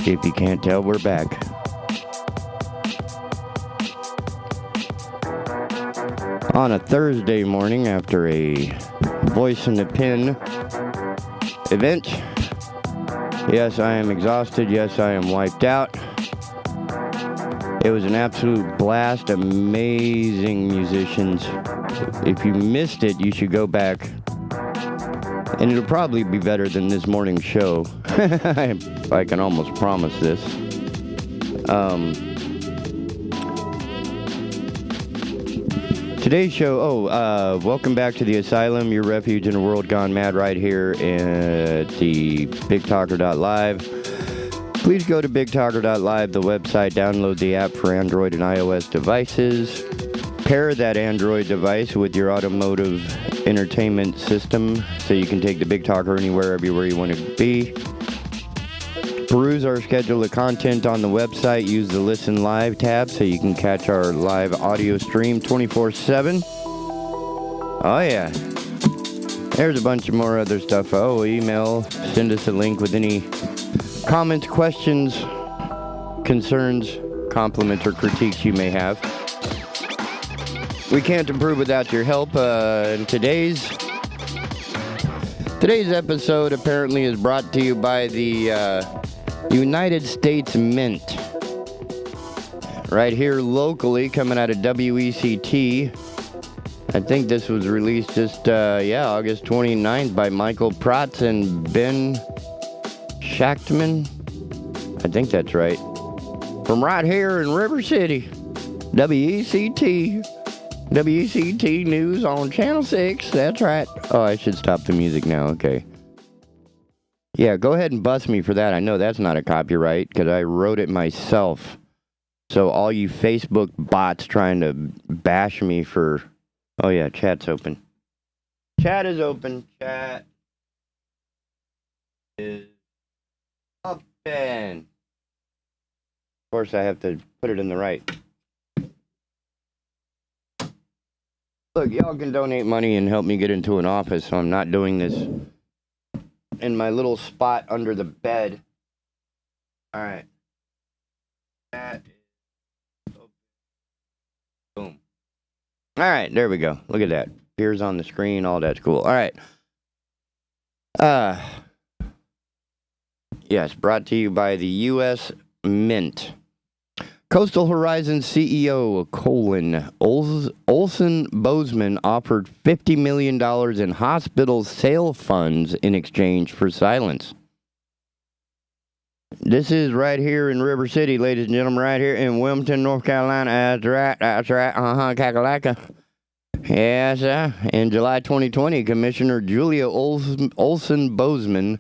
If you can't tell, we're back. On a Thursday morning after a Voice in the Pen event. Yes, I am exhausted. Yes, I am wiped out. It was an absolute blast. Amazing musicians. If you missed it, you should go back. And it'll probably be better than this morning's show. I can almost promise this. Today's show, welcome back to the Asylum, your refuge in a world gone mad, right here at the BigTalker.live. Please go to BigTalker.live, the website, download the app for Android and iOS devices. Pair that Android device with your automotive entertainment system so you can take the Big Talker anywhere, everywhere you want to be. Peruse our schedule of content on the website. Use the Listen Live tab so you can catch our live audio stream 24/7. Oh, yeah. There's a bunch of more other stuff. Oh, email. Send us a link with any comments, questions, concerns, compliments, or critiques you may have. We can't improve without your help. And today's episode apparently is brought to you by the United States Mint. Right here locally, coming out of WECT. I think this was released just, August 29th by Michael Protz and Ben Schachtman. I think that's right. From right here in River City, WECT. WECT News on Channel 6. That's right. Oh, I should stop the music now. Okay. Yeah, go ahead and bust me for that. I know that's not a copyright because I wrote it myself. So all you Facebook bots trying to bash me for... Oh, yeah, chat's open. Chat is open. Chat is open. Of course, I have to put it in the right... Look, y'all can donate money and help me get into an office, so I'm not doing this in my little spot under the bed. All right. That is open. Boom. All right, there we go. Look at that. Appears on the screen. All that's cool. All right. Yes, brought to you by the U.S. Mint. Coastal Horizon CEO Olsen Bozeman offered $50 million in hospital sale funds in exchange for silence. This is right here in River City, ladies and gentlemen, right here in Wilmington, North Carolina. That's right, Kakalaka. Yes, in July 2020, Commissioner Julia Olsen Bozeman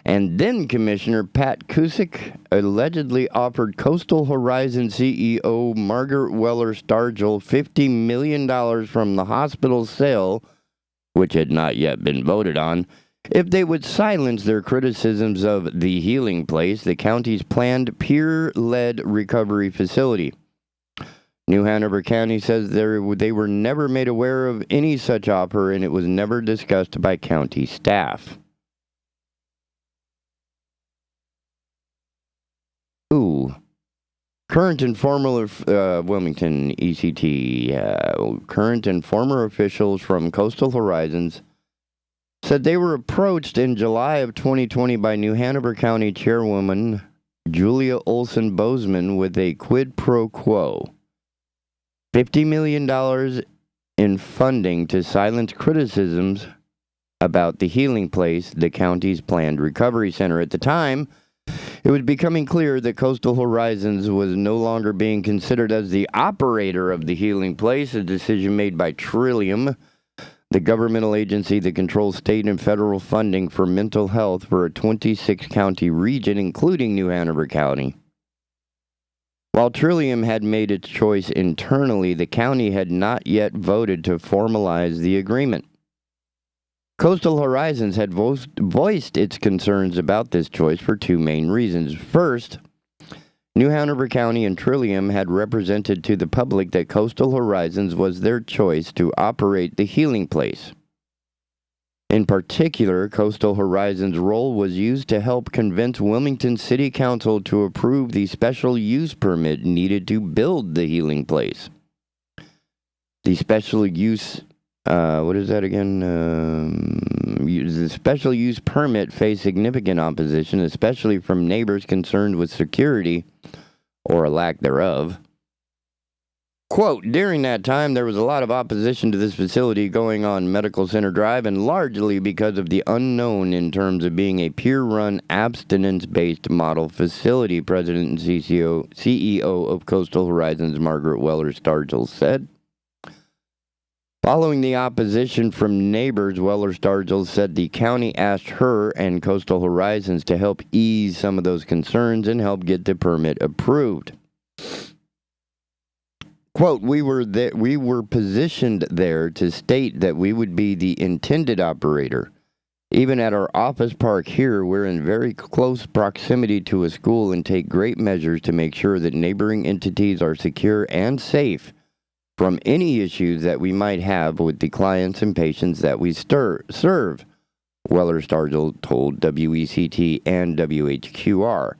and then Commissioner Pat Cusick allegedly offered Coastal Horizon CEO Margaret Weller Stargell $50 million from the hospital sale, which had not yet been voted on, if they would silence their criticisms of the Healing Place, the county's planned peer-led recovery facility. New Hanover County says they were never made aware of any such offer, and it was never discussed by county staff. Ooh. Current and former Wilmington ECT, current and former officials from Coastal Horizons said they were approached in July of 2020 by New Hanover County Chairwoman Julia Olsen Bozeman with a quid pro quo. $50 million in funding to silence criticisms about the Healing Place, the county's planned recovery center. At the time, it was becoming clear that Coastal Horizons was no longer being considered as the operator of the Healing Place, a decision made by Trillium, the governmental agency that controls state and federal funding for mental health for a 26-county region, including New Hanover County. While Trillium had made its choice internally, the county had not yet voted to formalize the agreement. Coastal Horizons had voiced its concerns about this choice for two main reasons. First, New Hanover County and Trillium had represented to the public that Coastal Horizons was their choice to operate the Healing Place. In particular, Coastal Horizons' role was used to help convince Wilmington City Council to approve the special use permit needed to build the healing place. The special use, what is that again? The special use permit faced significant opposition, especially from neighbors concerned with security, or a lack thereof. Quote, during that time, there was a lot of opposition to this facility going on Medical Center Drive, and largely because of the unknown in terms of being a peer-run, abstinence-based model facility, President and CEO of Coastal Horizons, Margaret Weller-Stargell, said. Following the opposition from neighbors, Weller-Stargell said the county asked her and Coastal Horizons to help ease some of those concerns and help get the permit approved. Quote, we were positioned there to state that we would be the intended operator. Even at our office park here, we're in very close proximity to a school and take great measures to make sure that neighboring entities are secure and safe from any issues that we might have with the clients and patients that we serve, Weller-Stargell told WECT and WHQR.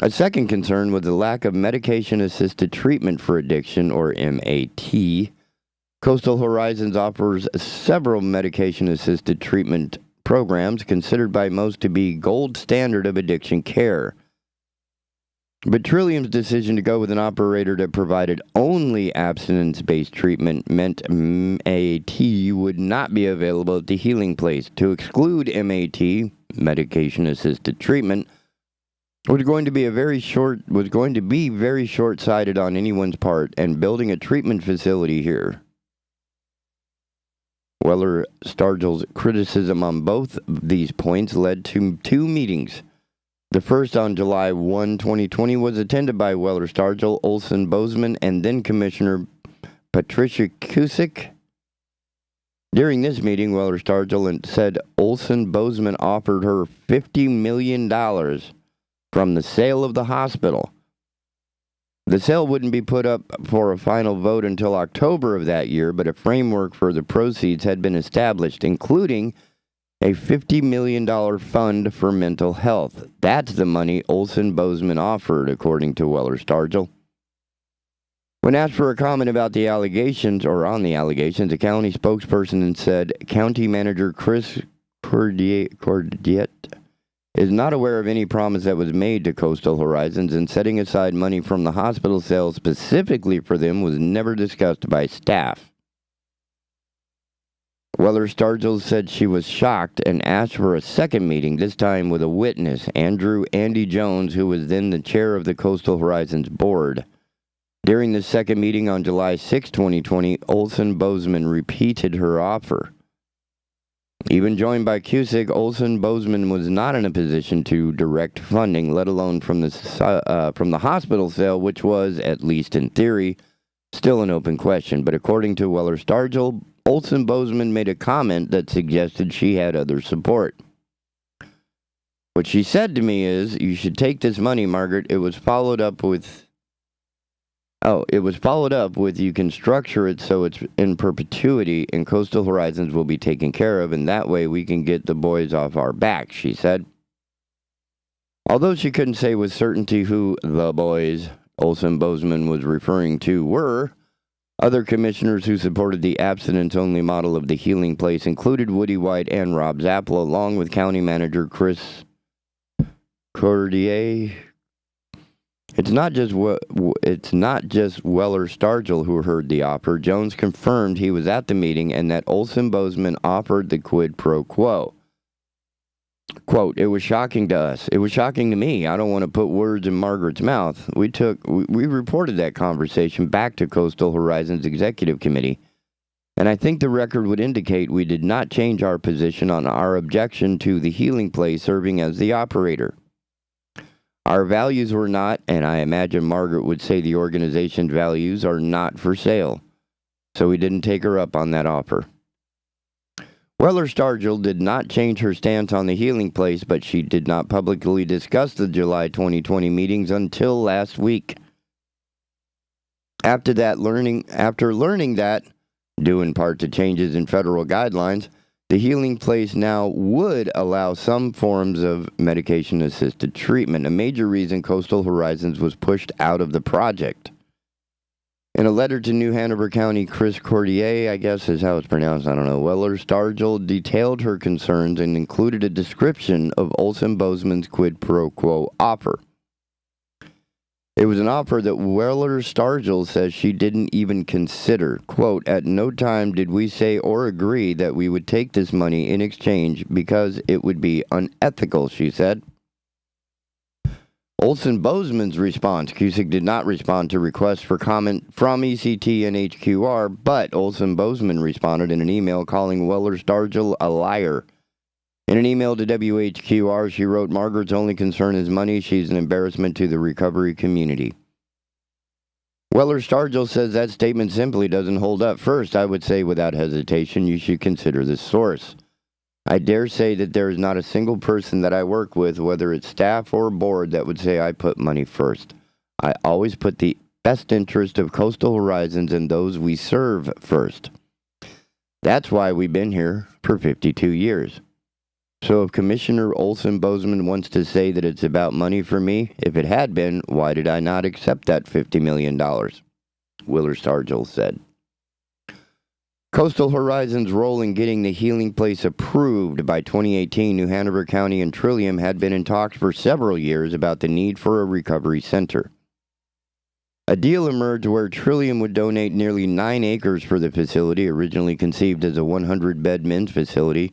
A second concern was the lack of medication-assisted treatment for addiction, or MAT. Coastal Horizons offers several medication-assisted treatment programs considered by most to be gold standard of addiction care. But Trillium's decision to go with an operator that provided only abstinence-based treatment meant MAT would not be available at the healing place. To exclude MAT, medication-assisted treatment, was going to be very short-sighted on anyone's part, and building a treatment facility here. Weller-Stargell's criticism on both of these points led to two meetings. The first, on July 1, 2020, was attended by Weller-Stargell, Olson Bozeman, and then Commissioner Patricia Cusick. During this meeting, Weller-Stargell said Olson Bozeman offered her $50 million from the sale of the hospital. The sale wouldn't be put up for a final vote until October of that year, but a framework for the proceeds had been established, including a $50 million fund for mental health. That's the money Olson Bozeman offered, according to Weller-Stargell. When asked for a comment about the allegations, the county spokesperson said County Manager Chris Cordiet is not aware of any promise that was made to Coastal Horizons, and setting aside money from the hospital sale specifically for them was never discussed by staff. Weller-Stargell said she was shocked and asked for a second meeting, this time with a witness, Andy Jones, who was then the chair of the Coastal Horizons board. During the second meeting on July 6, 2020, Olson Bozeman repeated her offer. Even joined by Cusick, Olson Bozeman was not in a position to direct funding, let alone from the hospital sale, which was, at least in theory, still an open question. But according to Weller-Stargell, Olson Bozeman made a comment that suggested she had other support. What she said to me is, you should take this money, Margaret. It was followed up with you can structure it so it's in perpetuity and Coastal Horizons will be taken care of, and that way we can get the boys off our back, she said. Although she couldn't say with certainty who the boys Olson Bozeman was referring to were, other commissioners who supported the abstinence-only model of the healing place included Woody White and Rob Zappel, along with County Manager Chris Cordier. It's not just Weller-Stargell who heard the offer. Jones confirmed he was at the meeting and that Olson Bozeman offered the quid pro quo. Quote, it was shocking to us. It was shocking to me. I don't want to put words in Margaret's mouth. We reported that conversation back to Coastal Horizons Executive Committee, and I think the record would indicate we did not change our position on our objection to the healing place serving as the operator. Our values were not, and I imagine Margaret would say the organization's values are not for sale, so we didn't take her up on that offer. Weller-Stargell did not change her stance on the healing place, but she did not publicly discuss the July 2020 meetings until last week. After learning that, due in part to changes in federal guidelines, The Healing Place now would allow some forms of medication-assisted treatment, a major reason Coastal Horizons was pushed out of the project. In a letter to New Hanover County, Chris Cordier, I guess is how it's pronounced, I don't know, Weller Stargell detailed her concerns and included a description of Olsen Bozeman's quid pro quo offer. It was an offer that Weller Stargell says she didn't even consider. Quote, "At no time did we say or agree that we would take this money in exchange because it would be unethical," she said. Olsen Bozeman's response. Cusick did not respond to requests for comment from ECT and HQR, but Olsen Bozeman responded in an email calling Weller Stargell a liar. In an email to WHQR, she wrote, "Margaret's only concern is money. She's an embarrassment to the recovery community." Weller Stargell says that statement simply doesn't hold up. First, I would say without hesitation, you should consider the source. I dare say that there is not a single person that I work with, whether it's staff or board, that would say I put money first. I always put the best interest of Coastal Horizons and those we serve first. That's why we've been here for 52 years. So if Commissioner Olsen Bozeman wants to say that it's about money for me, if it had been, why did I not accept that $50 million? Weller Stargell said. Coastal Horizons' role in getting the Healing Place approved by 2018, New Hanover County and Trillium had been in talks for several years about the need for a recovery center. A deal emerged where Trillium would donate nearly 9 acres for the facility, originally conceived as a 100-bed men's facility,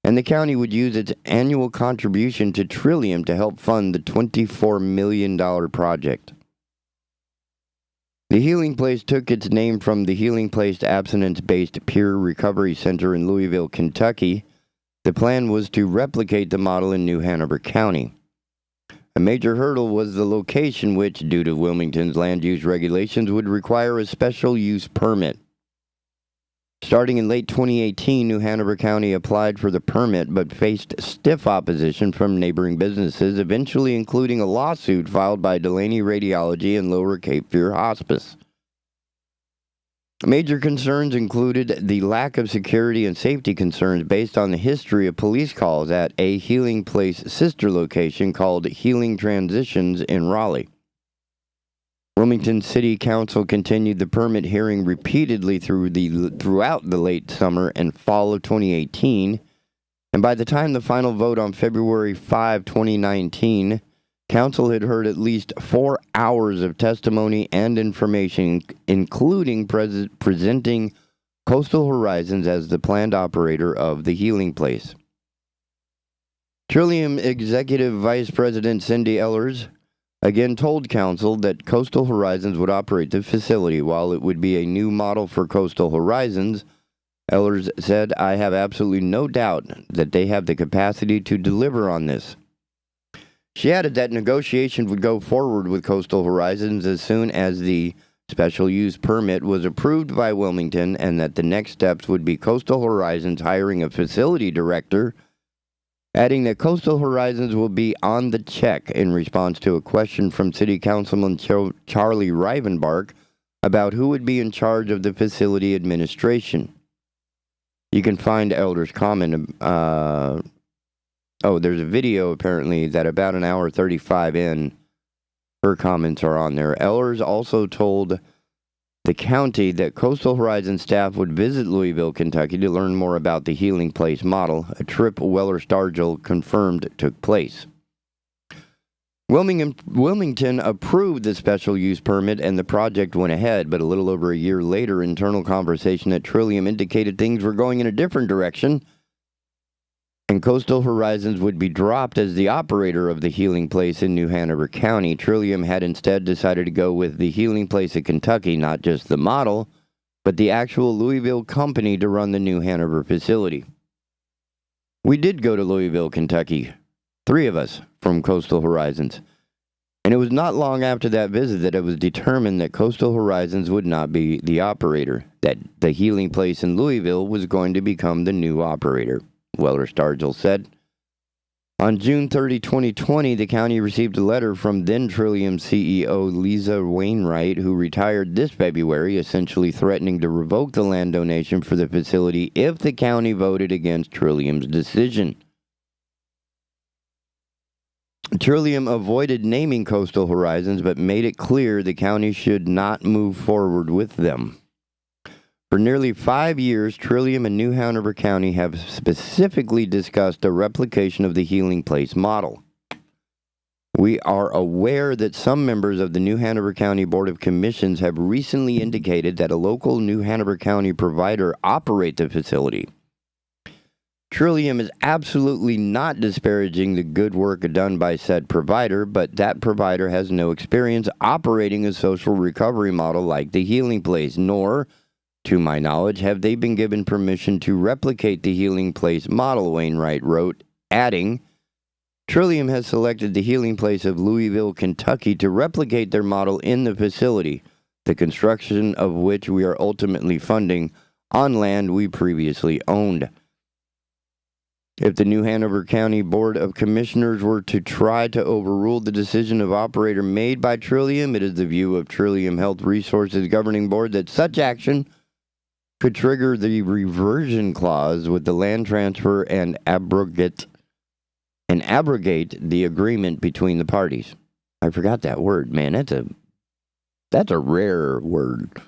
and the county would use its annual contribution to Trillium to help fund the $24 million project. The Healing Place took its name from the Healing Place abstinence-based peer recovery center in Louisville, Kentucky. The plan was to replicate the model in New Hanover County. A major hurdle was the location, which, due to Wilmington's land use regulations, would require a special use permit. Starting in late 2018, New Hanover County applied for the permit but faced stiff opposition from neighboring businesses, eventually including a lawsuit filed by Delaney Radiology and Lower Cape Fear Hospice. Major concerns included the lack of security and safety concerns based on the history of police calls at a Healing Place sister location called Healing Transitions in Raleigh. Wilmington City Council continued the permit hearing repeatedly throughout the late summer and fall of 2018, and by the time the final vote on February 5, 2019, Council had heard at least 4 hours of testimony and information, including presenting Coastal Horizons as the planned operator of the Healing Place. Trillium Executive Vice President Cindy Ehlers again told Council that Coastal Horizons would operate the facility. While it would be a new model for Coastal Horizons, Ehlers said, "I have absolutely no doubt that they have the capacity to deliver on this." She added that negotiations would go forward with Coastal Horizons as soon as the special use permit was approved by Wilmington, and that the next steps would be Coastal Horizons hiring a facility director, adding that Coastal Horizons will be on the check in response to a question from City Councilman Charlie Rivenbark about who would be in charge of the facility administration. You can find Ehlers' comment. There's a video apparently that about an hour 35 in, her comments are on there. Ehlers also told the county that Coastal Horizons staff would visit Louisville, Kentucky to learn more about the Healing Place model, a trip Weller Stargell confirmed took place. Wilmington approved the special use permit and the project went ahead, but a little over a year later, internal conversation at Trillium indicated things were going in a different direction, and Coastal Horizons would be dropped as the operator of the Healing Place in New Hanover County. Trillium had instead decided to go with the Healing Place of Kentucky, not just the model, but the actual Louisville company to run the New Hanover facility. We did go to Louisville, Kentucky, 3 of us from Coastal Horizons, and it was not long after that visit that it was determined that Coastal Horizons would not be the operator, that the Healing Place in Louisville was going to become the new operator, Weller Stargell said. On June 30, 2020, the county received a letter from then Trillium CEO Lisa Wainwright, who retired this February, essentially threatening to revoke the land donation for the facility if the county voted against Trillium's decision. Trillium avoided naming Coastal Horizons, but made it clear the county should not move forward with them. For nearly 5 years, Trillium and New Hanover County have specifically discussed a replication of the Healing Place model. We are aware that some members of the New Hanover County Board of Commissions have recently indicated that a local New Hanover County provider operate the facility. Trillium is absolutely not disparaging the good work done by said provider, but that provider has no experience operating a social recovery model like the Healing Place, nor, to my knowledge, have they been given permission to replicate the Healing Place model, Wainwright wrote, adding, Trillium has selected the Healing Place of Louisville, Kentucky to replicate their model in the facility, the construction of which we are ultimately funding on land we previously owned. If the New Hanover County Board of Commissioners were to try to overrule the decision of operator made by Trillium, it is the view of Trillium Health Resources Governing Board that such action could trigger the reversion clause with the land transfer and abrogate the agreement between the parties. I forgot that word, man. That's a rare word.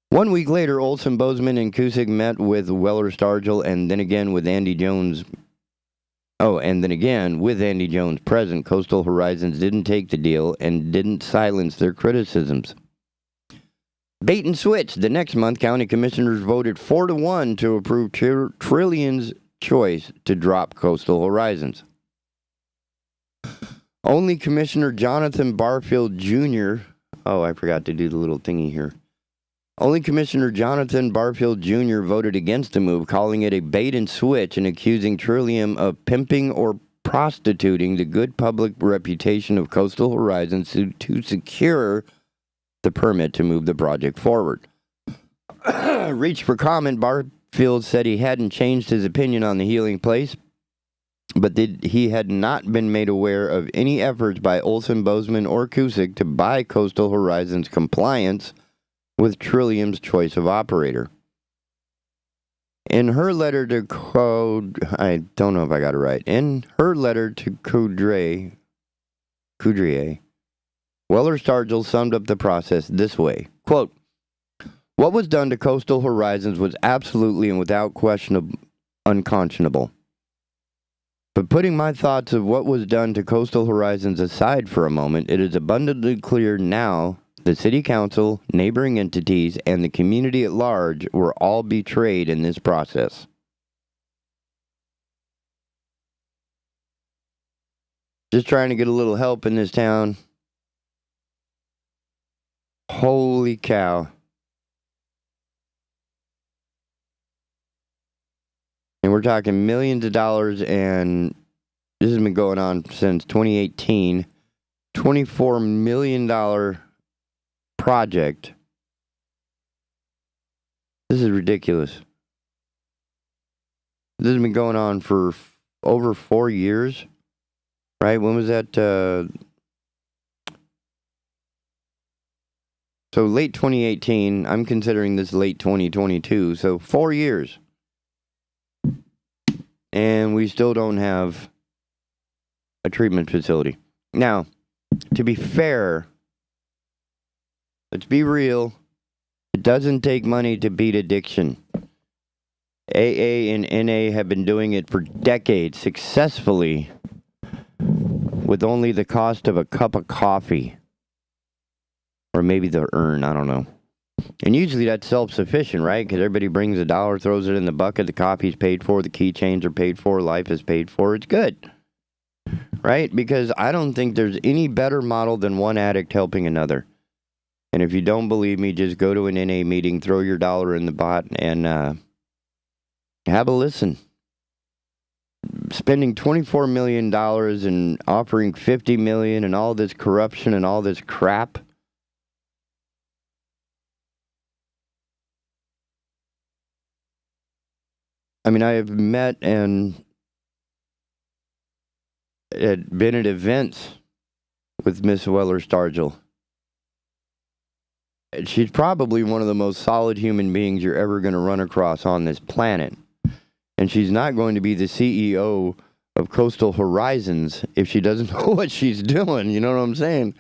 1 week later, Olson, Bozeman, and Cusick met with Weller Stargell and then again with Andy Jones. With Andy Jones present, Coastal Horizons didn't take the deal and didn't silence their criticisms. Bait and switch. The next month, county commissioners voted 4-1 to approve Trillium's choice to drop Coastal Horizons. Only Commissioner Jonathan Barfield Jr. Oh, I forgot to do the little thingy here. Only Commissioner Jonathan Barfield Jr. voted against the move, calling it a bait and switch and accusing Trillium of pimping or prostituting the good public reputation of Coastal Horizons to secure the permit to move the project forward. Reached for comment, Barfield said he hadn't changed his opinion on the Healing Place, but he had not been made aware of any efforts by Olson, Bozeman, or Cusick to buy Coastal Horizons compliance with Trillium's choice of operator. In her letter to I don't know if I got it right. In her letter to Coudray, Weller Stargell summed up the process this way, quote, what was done to Coastal Horizons was absolutely and without question unconscionable. But putting my thoughts of what was done to Coastal Horizons aside for a moment, it is abundantly clear now the city council, neighboring entities, and the community at large were all betrayed in this process. Just trying to get a little help in this town. Holy cow. And we're talking millions of dollars, and this has been going on since 2018. $24 million project. This is ridiculous. This has been going on for over 4 years, right? When was that? So late 2018. I'm considering this late 2022. So 4 years. And we still don't have a treatment facility. Now, to be fair, let's be real. It doesn't take money to beat addiction. AA and NA have been doing it for decades successfully with only the cost of a cup of coffee. Or maybe the urn, I don't know. And usually that's self-sufficient, right? Because everybody brings $1, throws it in the bucket, the coffee's paid for, the keychains are paid for, life is paid for, it's good. Right? Because I don't think there's any better model than one addict helping another. And if you don't believe me, just go to an NA meeting, throw your dollar in the pot, and have a listen. Spending $24 million and offering $50 million and all this corruption and all this crap. I mean, I have met and had been at events with Miss Weller Stargell. She's probably one of the most solid human beings you're ever going to run across on this planet. And she's not going to be the CEO of Coastal Horizons if she doesn't know what she's doing. You know what I'm saying?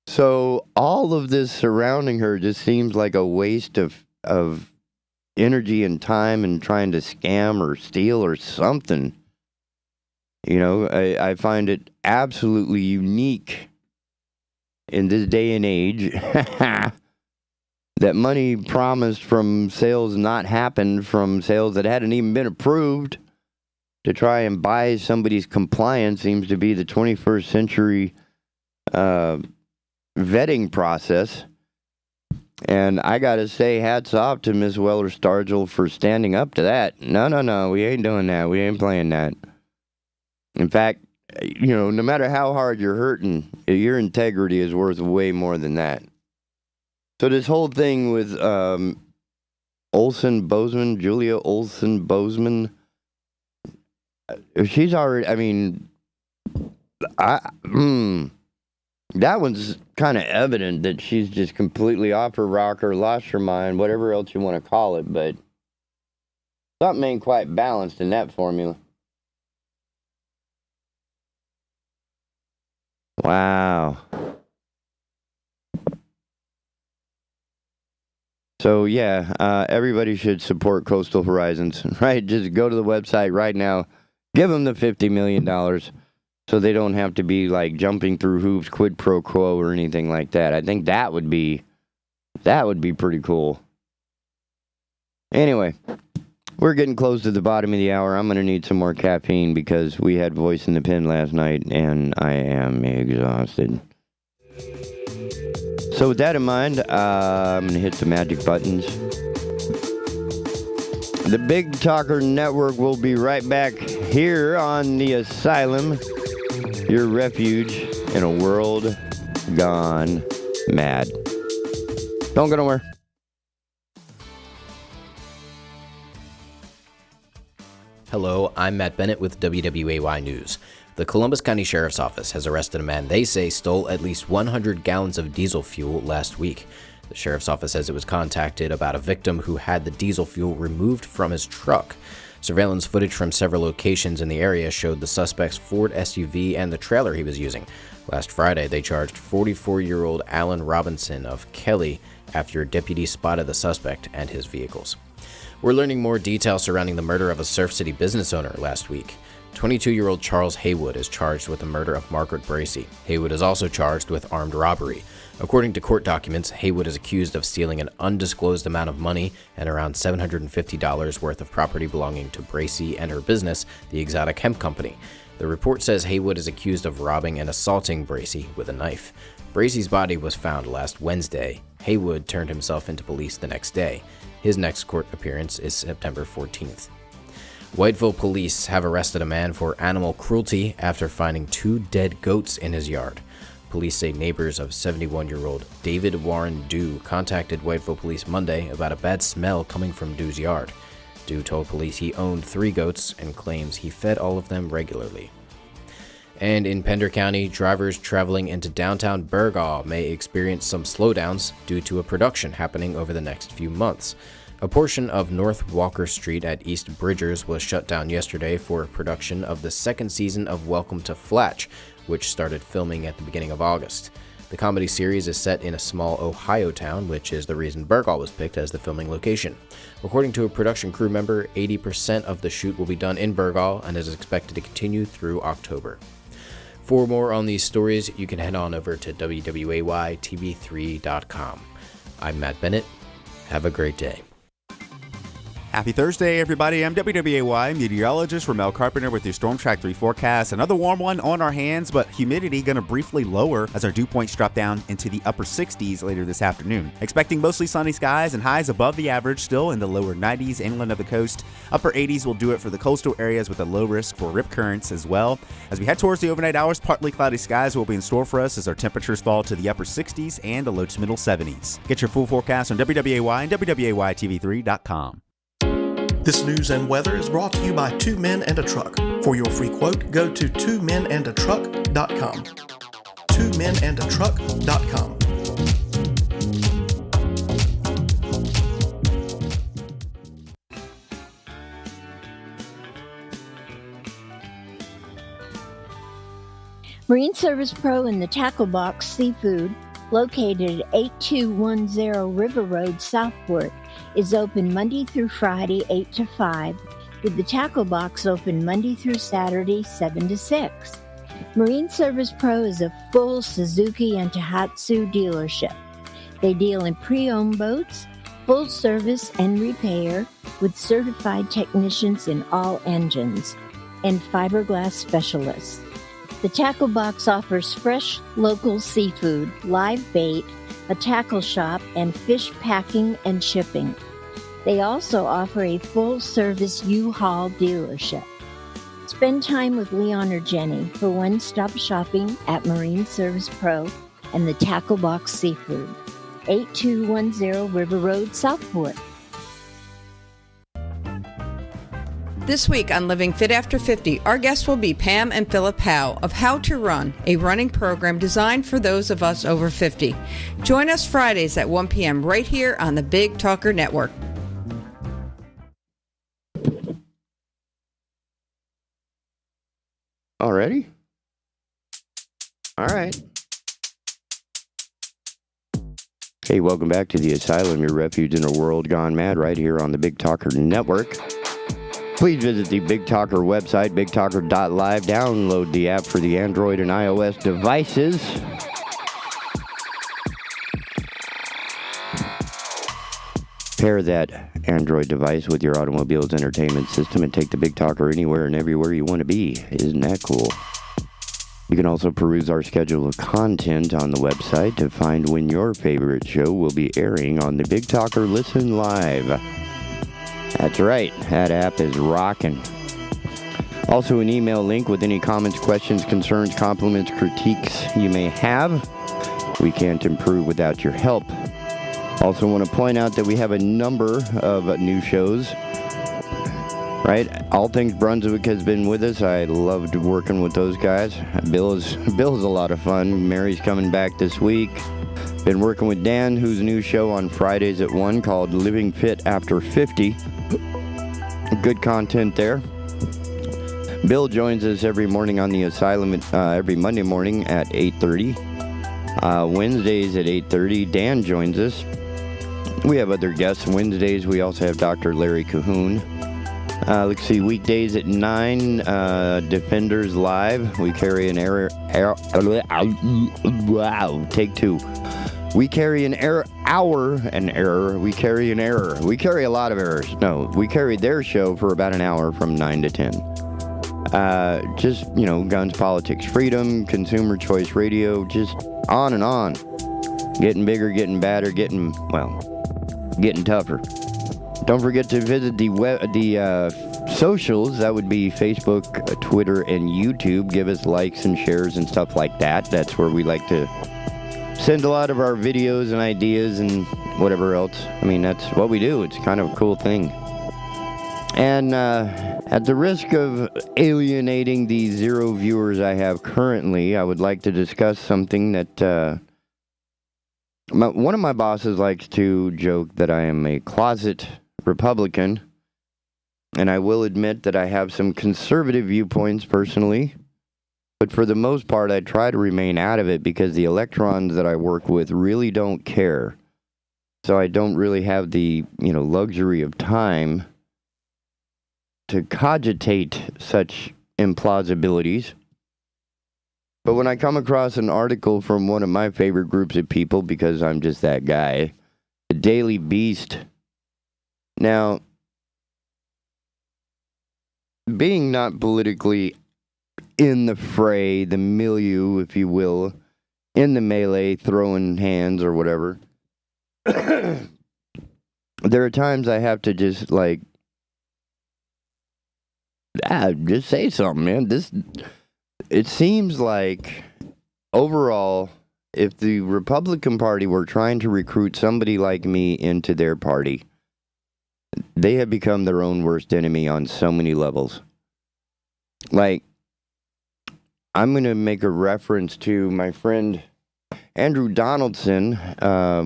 So all of this surrounding her just seems like a waste of energy and time and trying to scam or steal or something. You know, I find it absolutely unique in this day and age that money promised from sales not happened, from sales that hadn't even been approved, to try and buy somebody's compliance seems to be the 21st century vetting process. And I got to say, hats off to Ms. Weller Stargell for standing up to that. No, we ain't doing that. We ain't playing that. In fact, you know, no matter how hard you're hurting, your integrity is worth way more than that. So this whole thing with Julia Olsen Bozeman, she's already, I mean, that one's kind of evident that she's just completely off her rocker, lost her mind, whatever else you want to call it, but something ain't quite balanced in that formula. Wow. So, yeah, everybody should support Coastal Horizons, right? Just go to the website right now. Give them the $50 million so they don't have to be, like, jumping through hoops, quid pro quo, or anything like that. I think that would be pretty cool. Anyway, we're getting close to the bottom of the hour. I'm going to need some more caffeine because we had Voice in the Pen last night, and I am exhausted. So with that in mind, I'm going to hit the magic buttons. The Big Talker Network will be right back here on the Asylum, your refuge in a world gone mad. Don't go nowhere. Hello, I'm Matt Bennett with WWAY News. The Columbus County Sheriff's Office has arrested a man they say stole at least 100 gallons of diesel fuel last week. The Sheriff's Office says it was contacted about a victim who had the diesel fuel removed from his truck. Surveillance footage from several locations in the area showed the suspect's Ford SUV and the trailer he was using. Last Friday, they charged 44-year-old Alan Robinson of Kelly after deputies spotted the suspect and his vehicles. We're learning more details surrounding the murder of a Surf City business owner last week. 22-year-old Charles Haywood is charged with the murder of Margaret Bracey. Haywood is also charged with armed robbery. According to court documents, Haywood is accused of stealing an undisclosed amount of money and around $750 worth of property belonging to Bracey and her business, the Exotic Hemp Company. The report says Haywood is accused of robbing and assaulting Bracey with a knife. Bracey's body was found last Wednesday. Haywood turned himself into police the next day. His next court appearance is September 14th. Whiteville police have arrested a man for animal cruelty after finding 2 dead goats in his yard. Police say neighbors of 71-year-old David Warren Dew contacted Whiteville police Monday about a bad smell coming from Dew's yard. Dew told police he owned 3 goats and claims he fed all of them regularly. And in Pender County, drivers traveling into downtown Burgaw may experience some slowdowns due to a production happening over the next few months. A portion of North Walker Street at East Bridgers was shut down yesterday for a production of the second season of Welcome to Flatch, which started filming at the beginning of August. The comedy series is set in a small Ohio town, which is the reason Burgaw was picked as the filming location. According to a production crew member, 80% of the shoot will be done in Burgaw and is expected to continue through October. For more on these stories, you can head on over to WWAYTV3.com. I'm Matt Bennett. Have a great day. Happy Thursday, everybody. I'm WWAY meteorologist Ramel Carpenter with your Storm Track 3 forecast. Another warm one on our hands, but humidity going to briefly lower as our dew points drop down into the upper 60s later this afternoon. Expecting mostly sunny skies and highs above the average, still in the lower 90s inland of the coast. Upper 80s will do it for the coastal areas with a low risk for rip currents as well. As we head towards the overnight hours, partly cloudy skies will be in store for us as our temperatures fall to the upper 60s and the low to middle 70s. Get your full forecast on WWAY and WWAYTV3.com. This news and weather is brought to you by Two Men and a Truck. For your free quote, go to twomenandatruck.com. twomenandatruck.com. Marine Service Pro and the Tackle Box Seafood, located at 8210 River Road, Southport, is open Monday through Friday, 8 to 5, with the Tackle Box open Monday through Saturday, 7 to 6. Marine Service Pro is a full Suzuki and Tohatsu dealership. They deal in pre-owned boats, full service and repair, with certified technicians in all engines, and fiberglass specialists. The Tackle Box offers fresh, local seafood, live bait, a tackle shop, and fish packing and shipping. They also offer a full-service U-Haul dealership. Spend time with Leon or Jenny for one-stop shopping at Marine Service Pro and the Tackle Box Seafood, 8210 River Road, Southport. This week on Living Fit After 50, our guests will be Pam and Philip Howe of How to Run, a running program designed for those of us over 50. Join us Fridays at 1 p.m. right here on the Big Talker Network. Already? All right. Hey, welcome back to the Asylum, your refuge in a world gone mad, right here on the Big Talker Network. Please visit the Big Talker website, bigtalker.live. Download the app for the Android and iOS devices. Pair that Android device with your automobile's entertainment system and take the Big Talker anywhere and everywhere you want to be. Isn't that cool? You can also peruse our schedule of content on the website to find when your favorite show will be airing on the Big Talker Listen Live. That's right, that app is rocking. Also, an email link with any comments, questions, concerns, compliments, critiques you may have. We can't improve without your help. Also want to point out that we have a number of new shows. Right? All Things Brunswick has been with us. I loved working with those guys. Bill's a lot of fun. Mary's coming back this week. Been working with Dan, whose new show on Fridays at 1 called Living Fit After 50. Good content there. Bill joins us every morning on the Asylum, every Monday morning at 8:30. Wednesdays at 8:30, Dan joins us. We have other guests. Wednesdays, we also have Dr. Larry Cahoon. Let's see, weekdays at 9, Defenders Live. We carry an error. Wow, take two. We carry an error. We carry an error. We carry a lot of errors. No, we carry their show for about an hour from 9 to 10. Just, guns, politics, freedom, consumer choice radio, just on and on. Getting bigger, getting badder, getting tougher. Don't forget to visit the socials. That would be Facebook, Twitter, and YouTube. Give us likes and shares and stuff like that. That's where we like to send a lot of our videos and ideas and whatever else. I mean, that's what we do. It's kind of a cool thing. And at the risk of alienating the 0 viewers I have currently, I would like to discuss something that one of my bosses likes to joke that I am a closet Republican, and I will admit that I have some conservative viewpoints personally, but for the most part I try to remain out of it because the electrons that I work with really don't care. So I don't really have the, luxury of time to cogitate such implausibilities. But when I come across an article from one of my favorite groups of people, because I'm just that guy, the Daily Beast. Now, being not politically in the fray, the milieu, if you will, in the melee, throwing hands or whatever, there are times I have to just, just say something, man. It seems like, overall, if the Republican Party were trying to recruit somebody like me into their party, they have become their own worst enemy on so many levels. Like, I'm going to make a reference to my friend Andrew Donaldson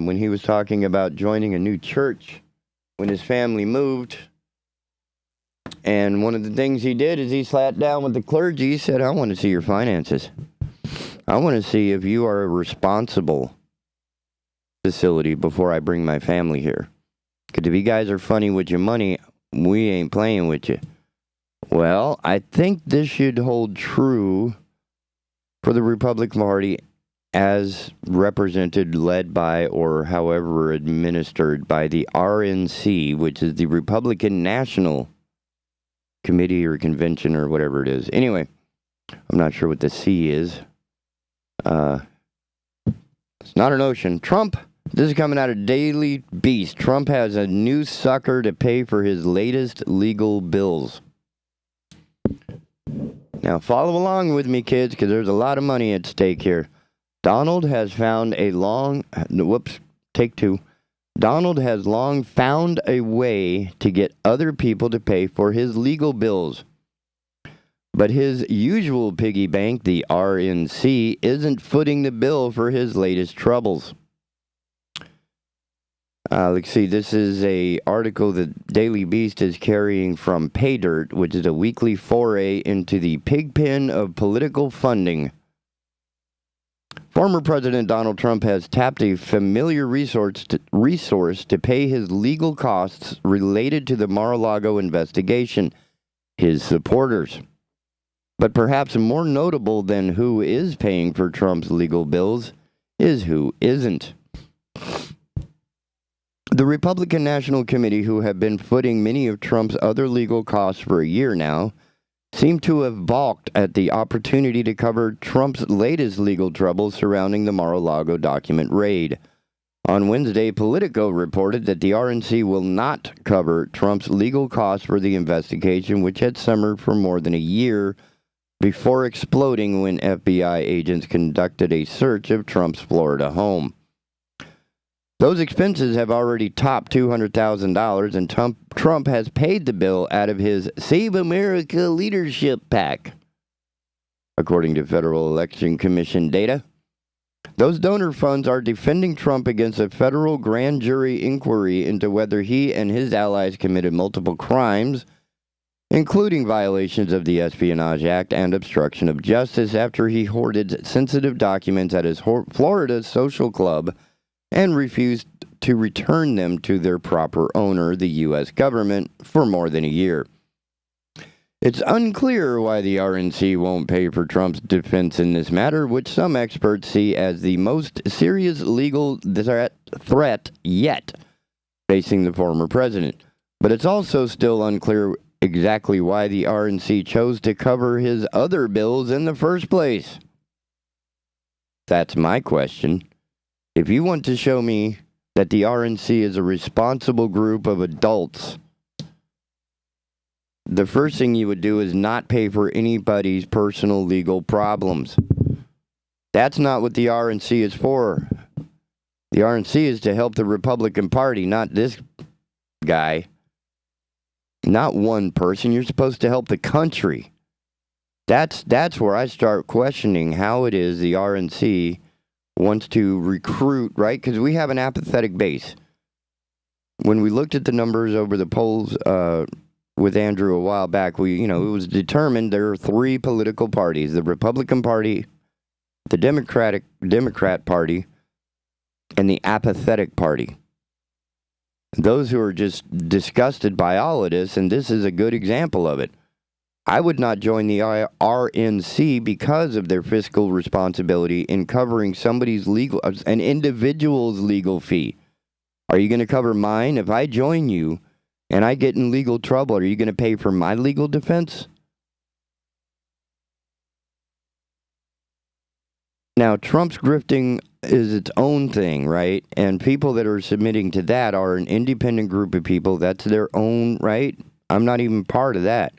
when he was talking about joining a new church when his family moved. And one of the things he did is he sat down with the clergy. He said, I want to see your finances. I want to see if you are a responsible facility before I bring my family here. Because if you guys are funny with your money, we ain't playing with you. Well, I think this should hold true for the Republican Party as represented, led by, or however administered by the RNC, which is the Republican National Committee or Convention or whatever it is. Anyway, I'm not sure what the C is. It's not an ocean. Trump, this is coming out of Daily Beast. Trump has a new sucker to pay for his latest legal bills. Now, follow along with me, kids, because there's a lot of money at stake here. Donald has found a long... Whoops, take two. Donald has long found a way to get other people to pay for his legal bills. But his usual piggy bank, the RNC, isn't footing the bill for his latest troubles. Let's see, this is an article that Daily Beast is carrying from Paydirt, which is a weekly foray into the pigpen of political funding. Former President Donald Trump has tapped a familiar resource to pay his legal costs related to the Mar-a-Lago investigation, his supporters. But perhaps more notable than who is paying for Trump's legal bills is who isn't. The Republican National Committee, who have been footing many of Trump's other legal costs for a year now, seem to have balked at the opportunity to cover Trump's latest legal troubles surrounding the Mar-a-Lago document raid. On Wednesday, Politico reported that the RNC will not cover Trump's legal costs for the investigation, which had simmered for more than a year before exploding when FBI agents conducted a search of Trump's Florida home. Those expenses have already topped $200,000, and Trump has paid the bill out of his Save America Leadership PAC, according to Federal Election Commission data. Those donor funds are defending Trump against a federal grand jury inquiry into whether he and his allies committed multiple crimes, including violations of the Espionage Act and obstruction of justice, after he hoarded sensitive documents at his Florida social club and refused to return them to their proper owner, the U.S. government, for more than a year. It's unclear why the RNC won't pay for Trump's defense in this matter, which some experts see as the most serious legal threat yet facing the former president. But it's also still unclear exactly why the RNC chose to cover his other bills in the first place. That's my question. If you want to show me that the RNC is a responsible group of adults, the first thing you would do is not pay for anybody's personal legal problems. That's not what the RNC is for. The RNC is to help the Republican Party, not this guy. Not one person. You're supposed to help the country. That's where I start questioning how it is the RNC wants to recruit, right? Because we have an apathetic base. When we looked at the numbers over the polls with Andrew a while back, it was determined there are three political parties: the Republican Party, the Democrat Party, and the apathetic Party. Those who are just disgusted by all of this, and this is a good example of it. I would not join the RNC because of their fiscal responsibility in covering an individual's legal fee. Are you going to cover mine? If I join you and I get in legal trouble, are you going to pay for my legal defense? Now, Trump's grifting is its own thing, right? And people that are submitting to that are an independent group of people. That's their own, right? I'm not even part of that.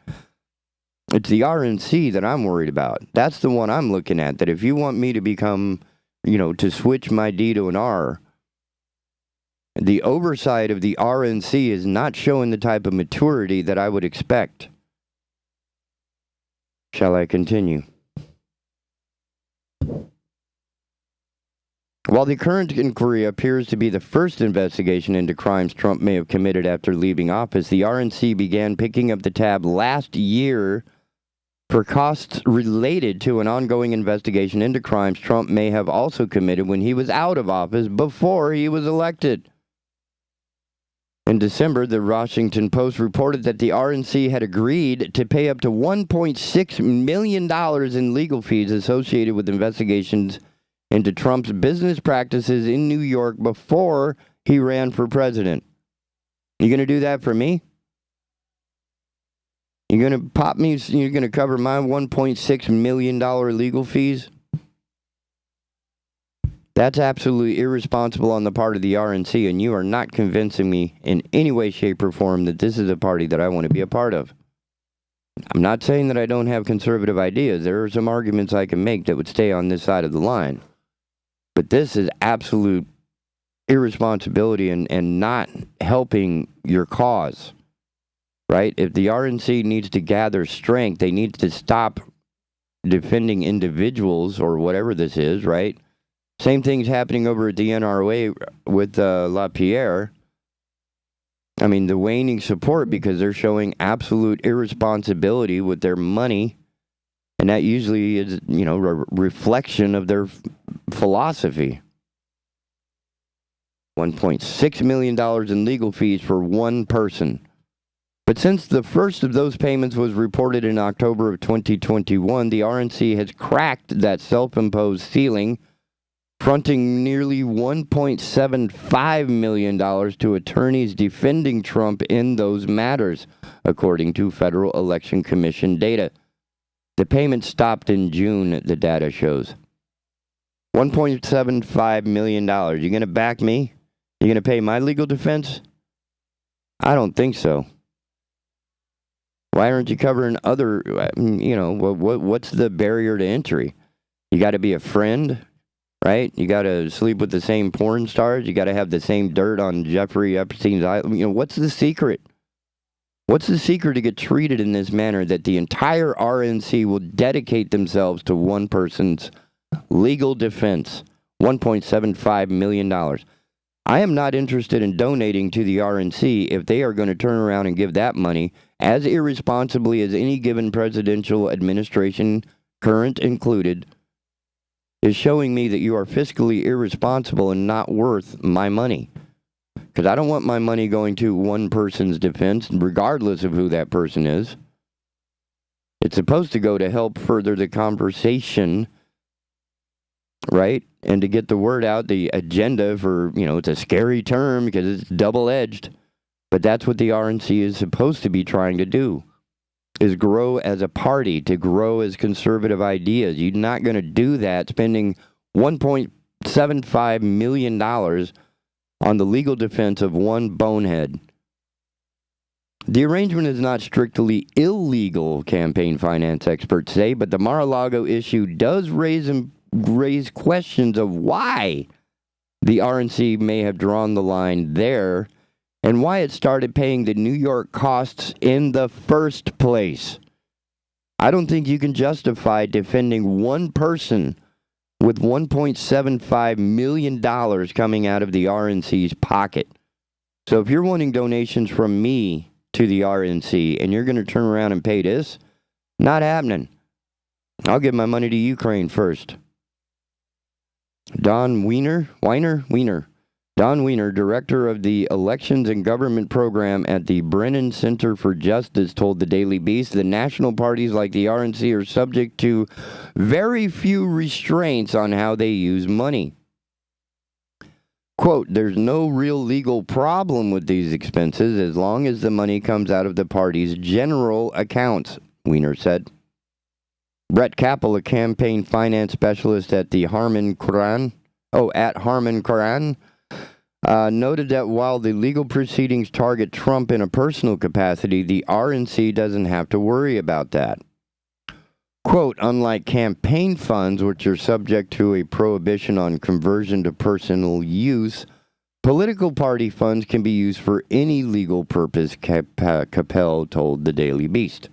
It's the RNC that I'm worried about. That's the one I'm looking at. That if you want me to become, to switch my D to an R, The oversight of the RNC is not showing the type of maturity that I would expect. Shall I continue? While the current inquiry appears to be the first investigation into crimes Trump may have committed after leaving office, the RNC began picking up the tab last year for costs related to an ongoing investigation into crimes Trump may have also committed when he was out of office before he was elected. In December, the Washington Post reported that the RNC had agreed to pay up to $1.6 million in legal fees associated with investigations into Trump's business practices in New York before he ran for president. You going to do that for me? You're going to pop me, you're going to cover my $1.6 million legal fees? That's absolutely irresponsible on the part of the RNC, and you are not convincing me in any way, shape, or form that this is a party that I want to be a part of. I'm not saying that I don't have conservative ideas. There are some arguments I can make that would stay on this side of the line. But this is absolute irresponsibility and not helping your cause, right? If the RNC needs to gather strength, they need to stop defending individuals or whatever this is, right? Same thing's happening over at the NRA with LaPierre. I mean, the waning support because they're showing absolute irresponsibility with their money. And that usually is, a reflection of their philosophy. $1.6 million in legal fees for one person. But since the first of those payments was reported in October of 2021, the RNC has cracked that self-imposed ceiling, fronting nearly $1.75 million to attorneys defending Trump in those matters, according to Federal Election Commission data. The payment stopped in June, the data shows. $1.75 million. You going to back me? You going to pay my legal defense? I don't think so. Why aren't you covering other, what's the barrier to entry? You got to be a friend, right? You got to sleep with the same porn stars. You got to have the same dirt on Jeffrey Epstein's island. What's the secret? What's the secret to get treated in this manner that the entire RNC will dedicate themselves to one person's legal defense? $1.75 million. I am not interested in donating to the RNC if they are going to turn around and give that money as irresponsibly as any given presidential administration, current included, is showing me that you are fiscally irresponsible and not worth my money. Because I don't want my money going to one person's defense, regardless of who that person is. It's supposed to go to help further the conversation, right? And to get the word out, the agenda for, it's a scary term because it's double-edged. But that's what the RNC is supposed to be trying to do, is grow as a party, to grow as conservative ideas. You're not going to do that spending $1.75 million on the legal defense of one bonehead. The arrangement is not strictly illegal, campaign finance experts say, but the Mar-a-Lago issue does raise questions of why the RNC may have drawn the line there and why it started paying the New York costs in the first place. I don't think you can justify defending one person with $1.75 million coming out of the RNC's pocket. So if you're wanting donations from me to the RNC and you're going to turn around and pay this, not happening. I'll give my money to Ukraine first. Don Wiener, director of the Elections and Government Program at the Brennan Center for Justice, told the Daily Beast the national parties like the RNC are subject to very few restraints on how they use money. Quote, there's no real legal problem with these expenses as long as the money comes out of the party's general accounts, Wiener said. Brett Capel, a campaign finance specialist at the Harman Kardon, noted that while the legal proceedings target Trump in a personal capacity, the RNC doesn't have to worry about that. Quote, unlike campaign funds, which are subject to a prohibition on conversion to personal use, Political party funds can be used for any legal purpose, Capel told the Daily Beast.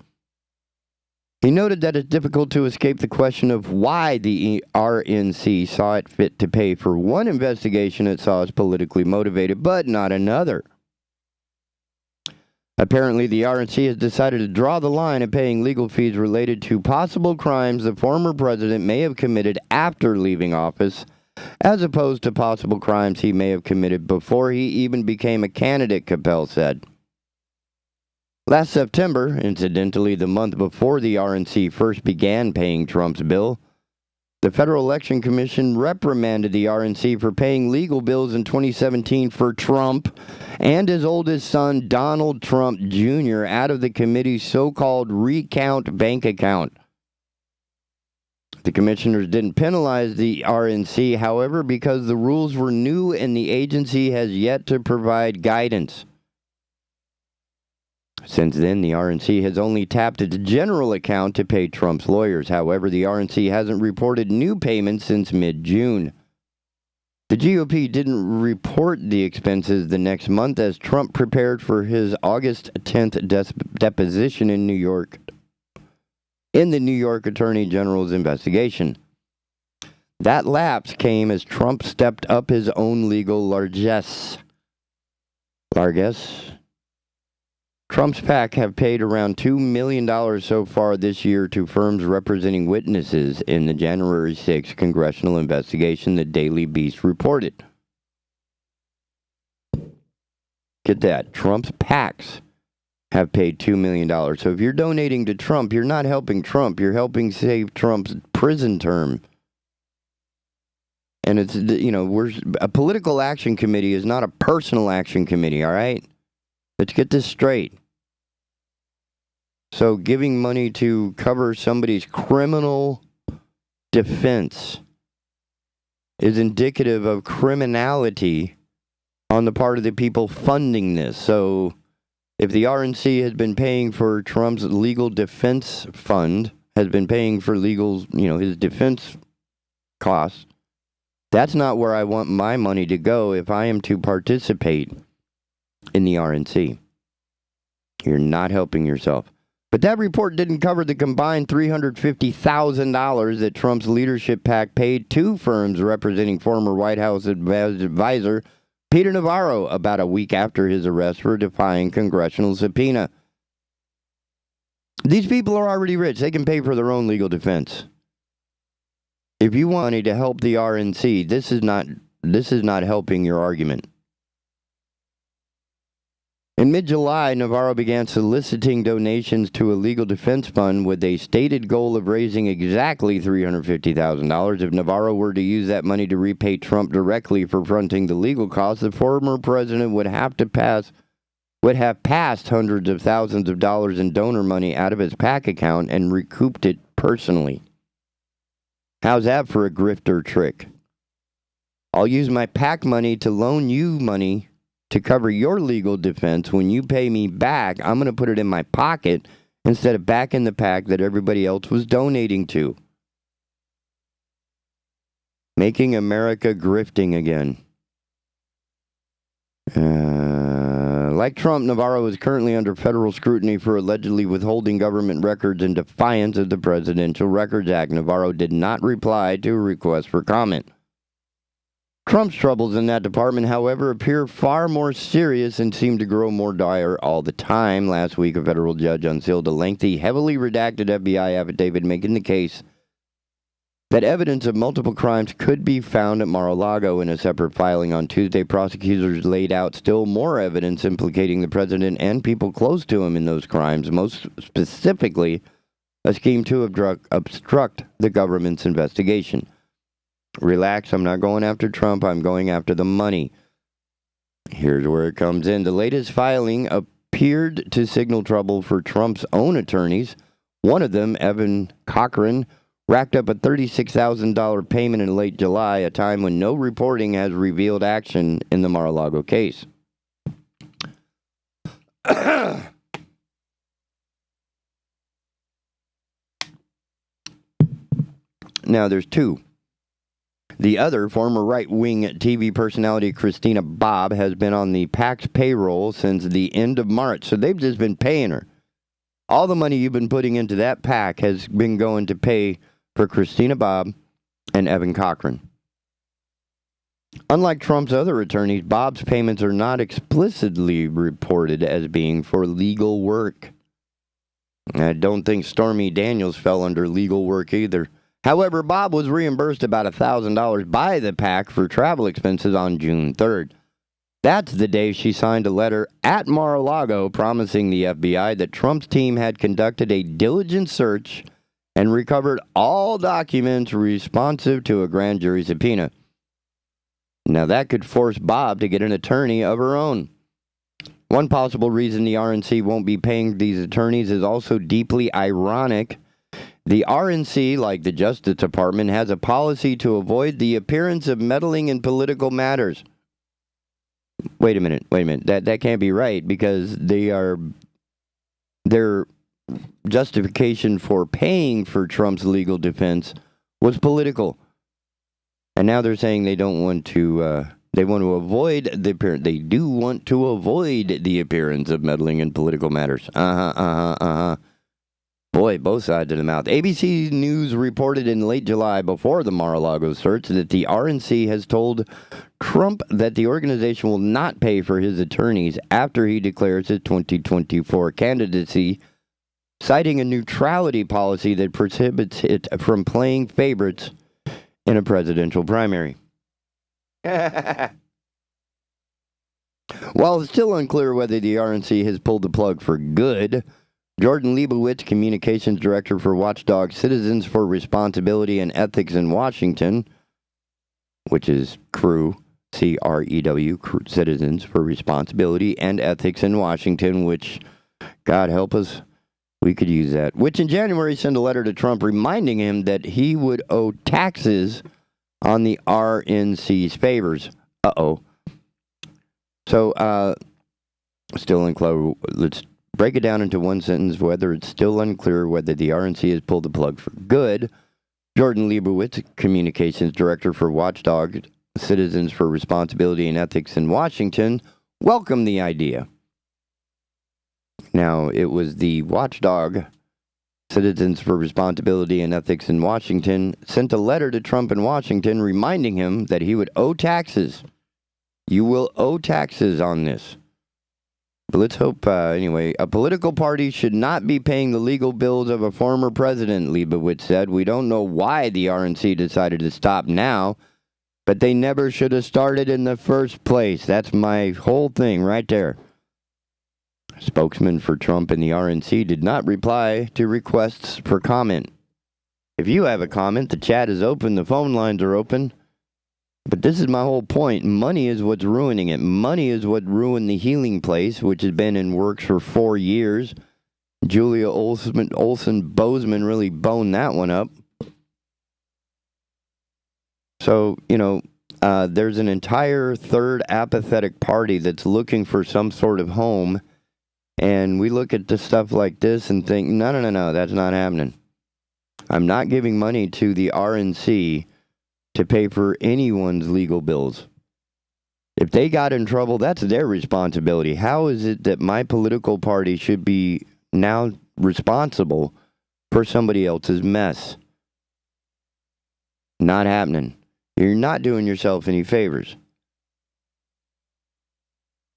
He noted that it's difficult to escape the question of why the RNC saw it fit to pay for one investigation it saw as politically motivated, but not another. Apparently, the RNC has decided to draw the line at paying legal fees related to possible crimes the former president may have committed after leaving office, as opposed to possible crimes he may have committed before he even became a candidate, Capel said. Last September, incidentally the month before the RNC first began paying Trump's bill, the Federal Election Commission reprimanded the RNC for paying legal bills in 2017 for Trump and his oldest son, Donald Trump Jr., out of the committee's so-called recount bank account. The commissioners didn't penalize the RNC, however, because the rules were new and the agency has yet to provide guidance. Since then, the RNC has only tapped its general account to pay Trump's lawyers. However, the RNC hasn't reported new payments since mid-June. The GOP didn't report the expenses the next month as Trump prepared for his August 10th deposition in New York, in the New York Attorney General's investigation. That lapse came as Trump stepped up his own legal largesse. Trump's PAC have paid around $2 million so far this year to firms representing witnesses in the January 6th congressional investigation, the Daily Beast reported. Get that. Trump's PACs have paid $2 million. So if you're donating to Trump, you're not helping Trump. You're helping save Trump's prison term. And it's, a political action committee is not a personal action committee, all right? Let's get this straight. So giving money to cover somebody's criminal defense is indicative of criminality on the part of the people funding this. So if the RNC has been paying for Trump's legal defense fund, has been paying for his defense costs, that's not where I want my money to go if I am to participate in the RNC. You're not helping yourself. But that report didn't cover the combined $350,000 that Trump's leadership PAC paid two firms representing former White House advisor Peter Navarro about a week after his arrest for defying congressional subpoena. These people are already rich. They can pay for their own legal defense. If you want money to help the RNC, this is not helping your argument. In mid-July, Navarro began soliciting donations to a legal defense fund with a stated goal of raising exactly $350,000. If Navarro were to use that money to repay Trump directly for fronting the legal costs, the former president would have passed hundreds of thousands of dollars in donor money out of his PAC account and recouped it personally. How's that for a grifter trick? I'll use my PAC money to loan you money to cover your legal defense. When you pay me back, I'm going to put it in my pocket instead of back in the PAC that everybody else was donating to. Making America grifting again. Like Trump, Navarro is currently under federal scrutiny for allegedly withholding government records in defiance of the Presidential Records Act. Navarro did not reply to a request for comment. Trump's troubles in that department, however, appear far more serious and seem to grow more dire all the time. Last week, a federal judge unsealed a lengthy, heavily redacted FBI affidavit making the case that evidence of multiple crimes could be found at Mar-a-Lago. In a separate filing on Tuesday, prosecutors laid out still more evidence implicating the president and people close to him in those crimes, most specifically a scheme to obstruct the government's investigation. Relax, I'm not going after Trump, I'm going after the money. Here's where it comes in. The latest filing appeared to signal trouble for Trump's own attorneys. One of them, Evan Cochran, racked up a $36,000 payment in late July, a time when no reporting has revealed action in the Mar-a-Lago case. Now, there's two. The other, former right-wing TV personality Christina Bobb, has been on the PAC's payroll since the end of March, so they've just been paying her. All the money you've been putting into that PAC has been going to pay for Christina Bobb and Evan Cochran. Unlike Trump's other attorneys, Bobb's payments are not explicitly reported as being for legal work. I don't think Stormy Daniels fell under legal work either. However, Bobb was reimbursed about $1,000 by the PAC for travel expenses on June 3rd. That's the day she signed a letter at Mar-a-Lago promising the FBI that Trump's team had conducted a diligent search and recovered all documents responsive to a grand jury subpoena. Now, that could force Bobb to get an attorney of her own. One possible reason the RNC won't be paying these attorneys is also deeply ironic. The RNC, like the Justice Department, has a policy to avoid the appearance of meddling in political matters. Wait a minute. That can't be right, because their justification for paying for Trump's legal defense was political. And now they're saying they don't want to, they want to avoid the appearance. They do want to avoid the appearance of meddling in political matters. Boy, both sides of the mouth. ABC News reported in late July, before the Mar-a-Lago search, that the RNC has told Trump that the organization will not pay for his attorneys after he declares his 2024 candidacy, citing a neutrality policy that prohibits it from playing favorites in a presidential primary. While it's still unclear whether the RNC has pulled the plug for good, Jordan Leibowitz, communications director for Watchdog Citizens for Responsibility and Ethics in Washington, which is CREW, C-R-E-W, Citizens for Responsibility and Ethics in Washington, which, God help us, we could use that, which in January sent a letter to Trump reminding him that he would owe taxes on the RNC's favors. So, still unclear. Let's break it down into one sentence. Whether it's still unclear whether the RNC has pulled the plug for good, Jordan Leibowitz, communications director for Watchdog Citizens for Responsibility and Ethics in Washington, welcomed the idea. Now, it was the Watchdog Citizens for Responsibility and Ethics in Washington sent a letter to Trump in Washington reminding him that he would owe taxes. You will owe taxes on this. But let's hope, anyway, a political party should not be paying the legal bills of a former president, Leibowitz said. We don't know why the RNC decided to stop now, but they never should have started in the first place. That's my whole thing right there. Spokesman for Trump and the RNC did not reply to requests for comment. If you have a comment, the chat is open, the phone lines are open. But this is my whole point. Money is what's ruining it. Money is what ruined the Healing Place, which has been in works for 4 years. Julia Olson Bozeman really boned that one up. So, there's an entire third apathetic party that's looking for some sort of home. And we look at the stuff like this and think, no, that's not happening. I'm not giving money to the RNC to pay for anyone's legal bills. If they got in trouble, that's their responsibility. How is it that my political party should be now responsible for somebody else's mess? Not happening. You're not doing yourself any favors.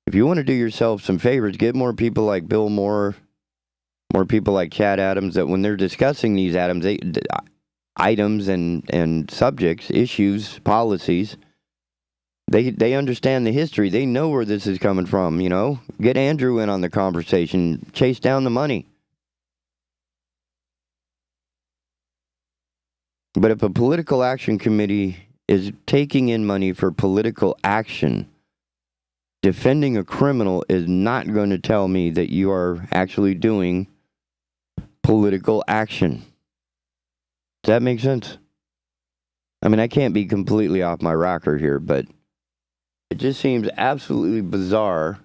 If you want to do yourself some favors, get more people like Bill Moore, more people like Chad Adams, that when they're discussing these items and subjects, issues, policies, they understand the history. They know where this is coming from, Get Andrew in on the conversation. Chase down the money. But if a political action committee is taking in money for political action, defending a criminal is not going to tell me that you are actually doing political action. Does that make sense? I mean, I can't be completely off my rocker here, but it just seems absolutely bizarre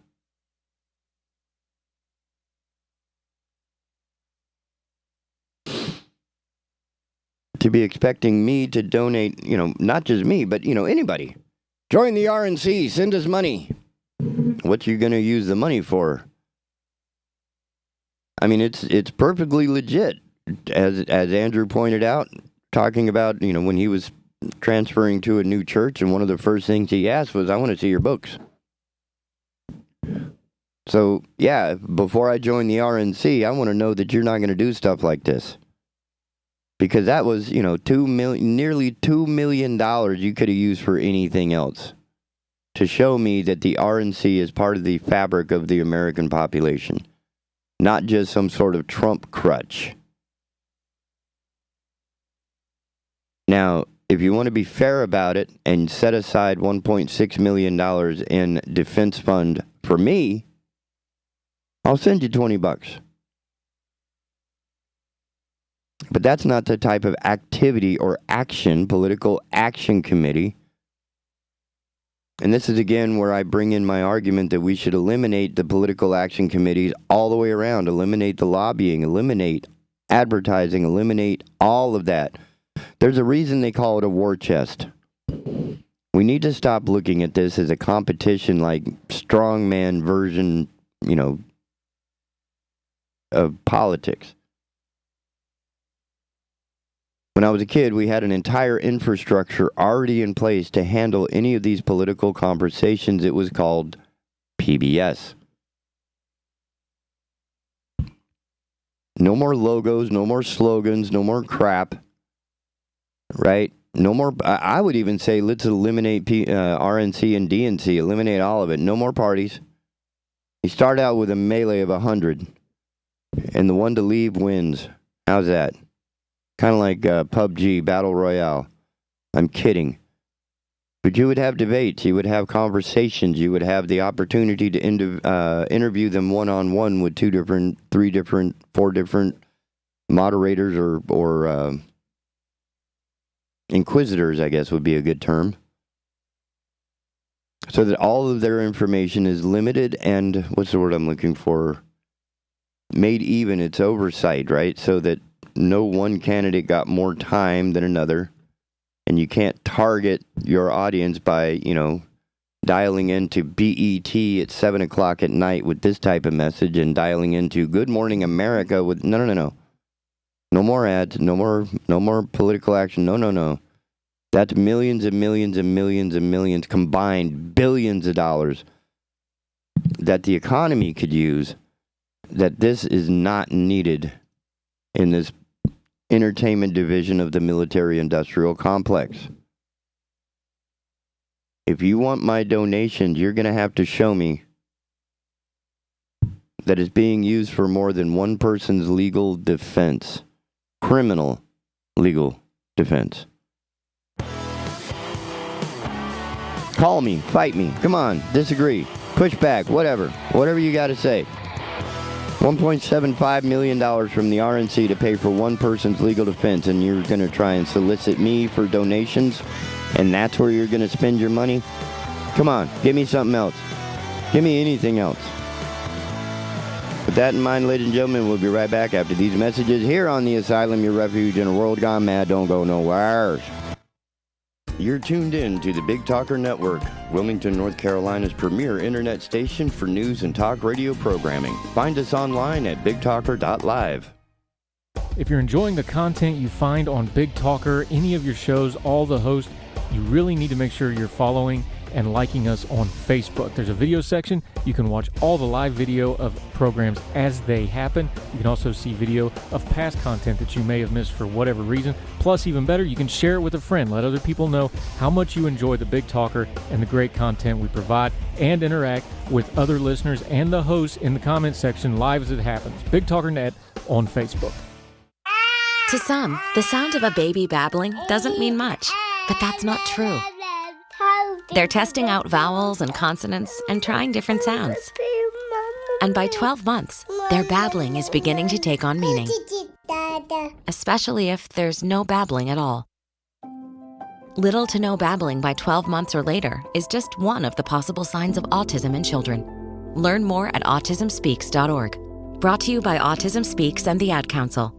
to be expecting me to donate, not just me, but, anybody. Join the RNC, send us money. What you going to use the money for? I mean, it's perfectly legit, as Andrew pointed out, talking about, when he was transferring to a new church, and one of the first things he asked was, I want to see your books. So, yeah, before I join the RNC, I want to know that you're not going to do stuff like this. Because that was, nearly $2 million you could have used for anything else to show me that the RNC is part of the fabric of the American population, not just some sort of Trump crutch. Now, if you want to be fair about it and set aside $1.6 million in defense fund for me, I'll send you $20. But that's not the type of activity or action, political action committee. And this is again where I bring in my argument that we should eliminate the political action committees all the way around, eliminate the lobbying, eliminate advertising, eliminate all of that. There's a reason they call it a war chest. We need to stop looking at this as a competition like strongman version, of politics. When I was a kid, we had an entire infrastructure already in place to handle any of these political conversations. It was called PBS. No more logos, no more slogans, no more crap, right? No more, I would even say let's eliminate RNC and DNC, eliminate all of it. No more parties. You start out with a melee of 100, and the one to leave wins. How's that? Kind of like PUBG, Battle Royale. I'm kidding. But you would have debates. You would have conversations. You would have the opportunity to interview them one-on-one with 2 different, 3 different, 4 different moderators or inquisitors, I guess would be a good term. So that all of their information is limited and, what's the word I'm looking for? Made even. It's oversight, right? So that no one candidate got more time than another, and you can't target your audience by, dialing into BET at 7 o'clock at night with this type of message and dialing into Good Morning America with, no. No more ads, no more political action, no. That's millions and millions and millions and millions combined, billions of dollars that the economy could use, that this is not needed in this entertainment division of the military-industrial complex. If you want my donations, you're going to have to show me that it's being used for more than one person's legal defense. Criminal legal defense. Call me, fight me, come on, disagree, push back, whatever you got to say. $1.75 million from the RNC to pay for one person's legal defense, and you're going to try and solicit me for donations, and that's where you're going to spend your money? Come on, give me something else. Give me anything else. With that in mind, ladies and gentlemen, we'll be right back after these messages here on the Asylum, your refuge in a world gone mad. Don't go nowhere. You're tuned in to the Big Talker Network, Wilmington, North Carolina's premier internet station for news and talk radio programming. Find us online at bigtalker.live. If you're enjoying the content you find on Big Talker, any of your shows, all the hosts, you really need to make sure you're following and liking us on Facebook. There's a video section. You can watch all the live video of programs as they happen. You can also see video of past content that you may have missed for whatever reason. Plus, even better, you can share it with a friend. Let other people know how much you enjoy the Big Talker and the great content we provide, and interact with other listeners and the hosts in the comment section live as it happens. Big Talker Net on Facebook. To some, the sound of a baby babbling doesn't mean much, but that's not true. They're testing out vowels and consonants and trying different sounds. And by 12 months, their babbling is beginning to take on meaning, especially if there's no babbling at all. Little to no babbling by 12 months or later is just one of the possible signs of autism in children. Learn more at autismspeaks.org. Brought to you by Autism Speaks and the Ad Council.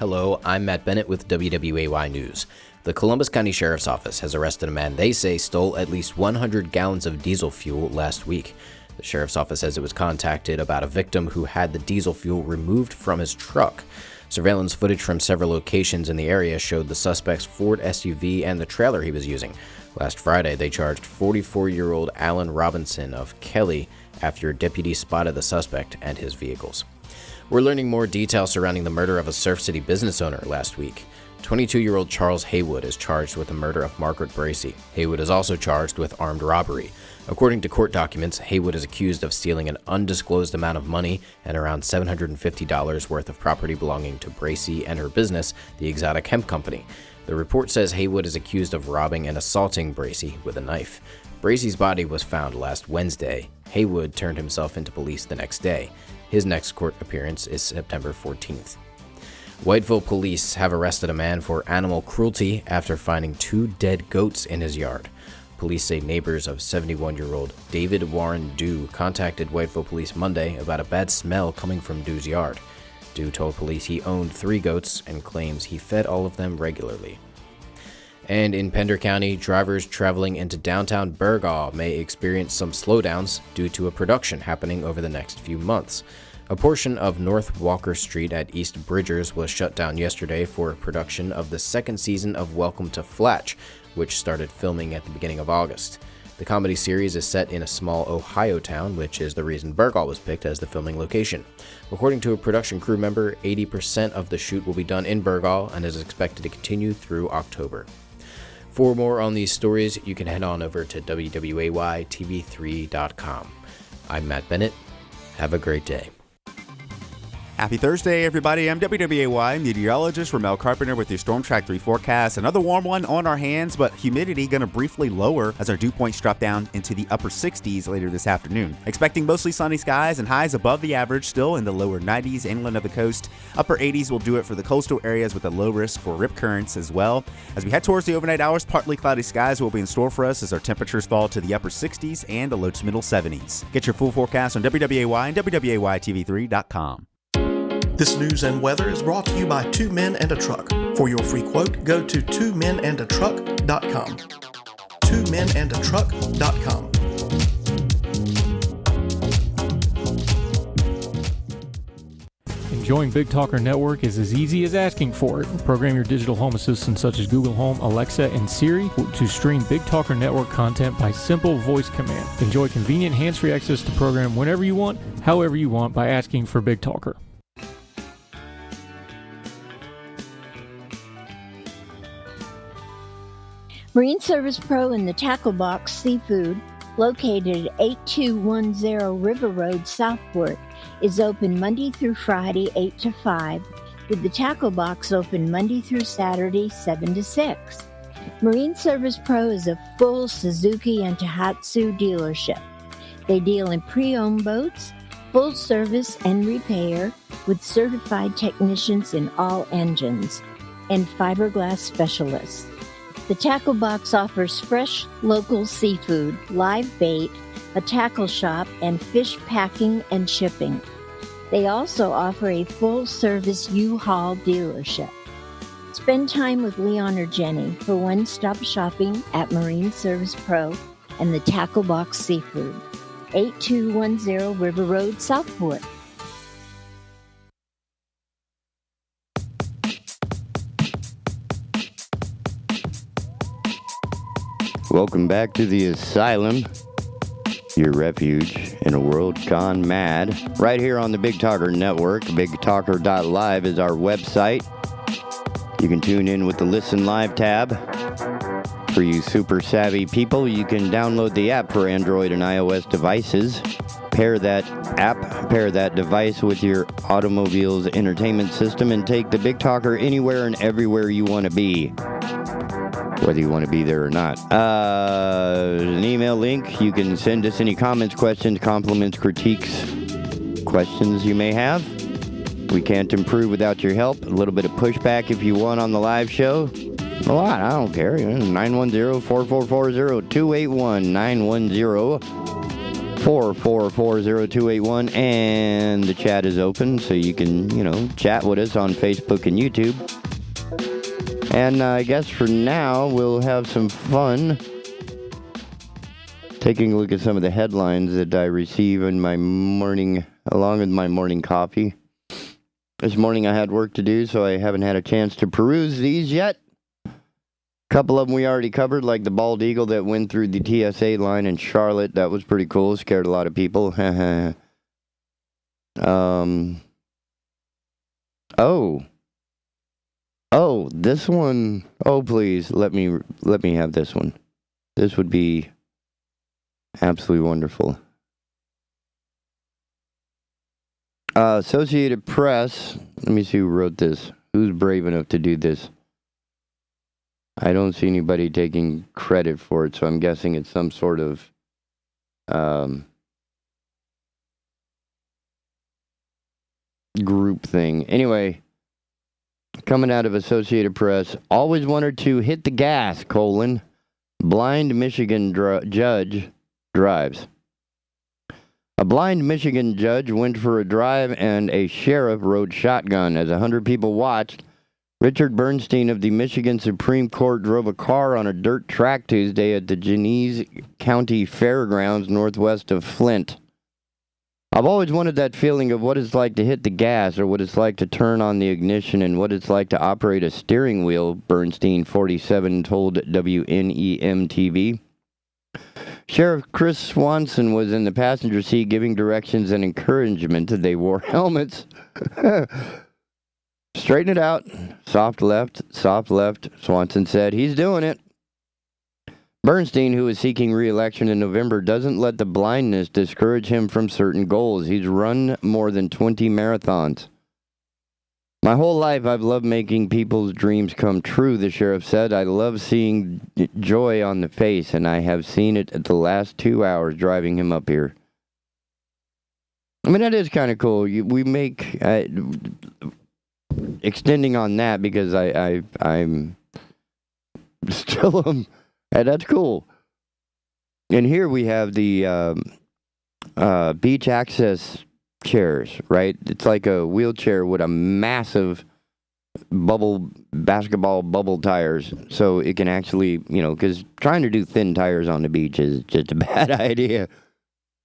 Hello, I'm Matt Bennett with WWAY News. The Columbus County Sheriff's Office has arrested a man they say stole at least 100 gallons of diesel fuel last week. The Sheriff's Office says it was contacted about a victim who had the diesel fuel removed from his truck. Surveillance footage from several locations in the area showed the suspect's Ford SUV and the trailer he was using. Last Friday, they charged 44-year-old Alan Robinson of Kelly after a deputy spotted the suspect and his vehicles. We're learning more details surrounding the murder of a Surf City business owner last week. 22-year-old Charles Haywood is charged with the murder of Margaret Bracey. Haywood is also charged with armed robbery. According to court documents, Haywood is accused of stealing an undisclosed amount of money and around $750 worth of property belonging to Bracey and her business, the Exotic Hemp Company. The report says Haywood is accused of robbing and assaulting Bracey with a knife. Bracey's body was found last Wednesday. Haywood turned himself into police the next day. His next court appearance is September 14th. Whiteville police have arrested a man for animal cruelty after finding 2 dead goats in his yard. Police say neighbors of 71-year-old David Warren Dew contacted Whiteville police Monday about a bad smell coming from Dew's yard. Dew told police he owned 3 goats and claims he fed all of them regularly. And in Pender County, drivers traveling into downtown Burgaw may experience some slowdowns due to a production happening over the next few months. A portion of North Walker Street at East Bridgers was shut down yesterday for a production of the 2nd season of Welcome to Flatch, which started filming at the beginning of August. The comedy series is set in a small Ohio town, which is the reason Burgaw was picked as the filming location. According to a production crew member, 80% of the shoot will be done in Burgaw and is expected to continue through October. For more on these stories, you can head on over to WWAYTV3.com. I'm Matt Bennett. Have a great day. Happy Thursday, everybody. I'm WWAY meteorologist Ramel Carpenter with your Storm Track 3 forecast. Another warm one on our hands, but humidity going to briefly lower as our dew points drop down into the upper 60s later this afternoon. Expecting mostly sunny skies and highs above the average, still in the lower 90s inland of the coast. Upper 80s will do it for the coastal areas with a low risk for rip currents as well. As we head towards the overnight hours, partly cloudy skies will be in store for us as our temperatures fall to the upper 60s and the low to middle 70s. Get your full forecast on WWAY and WWAYTV3.com. This news and weather is brought to you by 2 Men and a Truck. For your free quote, go to 2menandatruck.com. 2menandatruck.com. Join Big Talker Network is as easy as asking for it. Program your digital home assistants such as Google Home, Alexa, and Siri to stream Big Talker Network content by simple voice command. Enjoy convenient hands-free access to the program whenever you want, however you want by asking for Big Talker. Marine Service Pro and the Tackle Box Seafood, located at 8210 River Road, Southport, is open Monday through Friday, 8 to 5, with the Tackle Box open Monday through Saturday, 7 to 6. Marine Service Pro is a full Suzuki and Tohatsu dealership. They deal in pre-owned boats, full service and repair, with certified technicians in all engines, and fiberglass specialists. The Tackle Box offers fresh, local seafood, live bait, a tackle shop, and fish packing and shipping. They also offer a full-service U-Haul dealership. Spend time with Leon or Jenny for one-stop shopping at Marine Service Pro and the Tackle Box Seafood, 8210 River Road, Southport. Welcome back to the Asylum, your refuge in a world gone mad. Right here on the Big Talker Network. BigTalker.live is our website. You can tune in with the Listen Live tab. For you super savvy people, you can download the app for Android and iOS devices. Pair that device with your automobile's entertainment system and take the Big Talker anywhere and everywhere you want to be, whether you want to be there or not. An email link. You can send us any comments, questions, compliments, critiques, questions you may have. We can't improve without your help. A little bit of pushback if you want on the live show. A lot, I don't care. 910-444-0281. 444-0281, and the chat is open, so you can, chat with us on Facebook and YouTube. And I guess for now, we'll have some fun taking a look at some of the headlines that I receive in my morning, along with my morning coffee. This morning I had work to do, so I haven't had a chance to peruse these yet. A couple of them we already covered, like the bald eagle that went through the TSA line in Charlotte. That was pretty cool. Scared a lot of people. Oh, this one. Oh, please, let me have this one. This would be absolutely wonderful. Associated Press. Let me see who wrote this. Who's brave enough to do this? I don't see anybody taking credit for it, so I'm guessing it's some sort of group thing. Anyway, coming out of Associated Press, always wanted to hit the gas, blind Michigan judge drives. A blind Michigan judge went for a drive and a sheriff rode shotgun. As 100 people watched, Richard Bernstein of the Michigan Supreme Court drove a car on a dirt track Tuesday at the Genesee County Fairgrounds northwest of Flint. I've always wanted that feeling of what it's like to hit the gas or what it's like to turn on the ignition and what it's like to operate a steering wheel, Bernstein, 47, told WNEM-TV. Sheriff Chris Swanson was in the passenger seat giving directions and encouragement. They wore helmets. Straighten it out. Soft left, Swanson said. He's doing it. Bernstein, who is seeking re-election in November, doesn't let the blindness discourage him from certain goals. He's run more than 20 marathons. My whole life, I've loved making people's dreams come true, the sheriff said. I love seeing joy on the face, and I have seen it at the last 2 hours driving him up here. I mean, that is kind of cool. We make... extending on that, because I'm still... and that's cool. And here we have the beach access chairs, right? It's like a wheelchair with a massive basketball bubble tires, so it can actually, because trying to do thin tires on the beach is just a bad idea,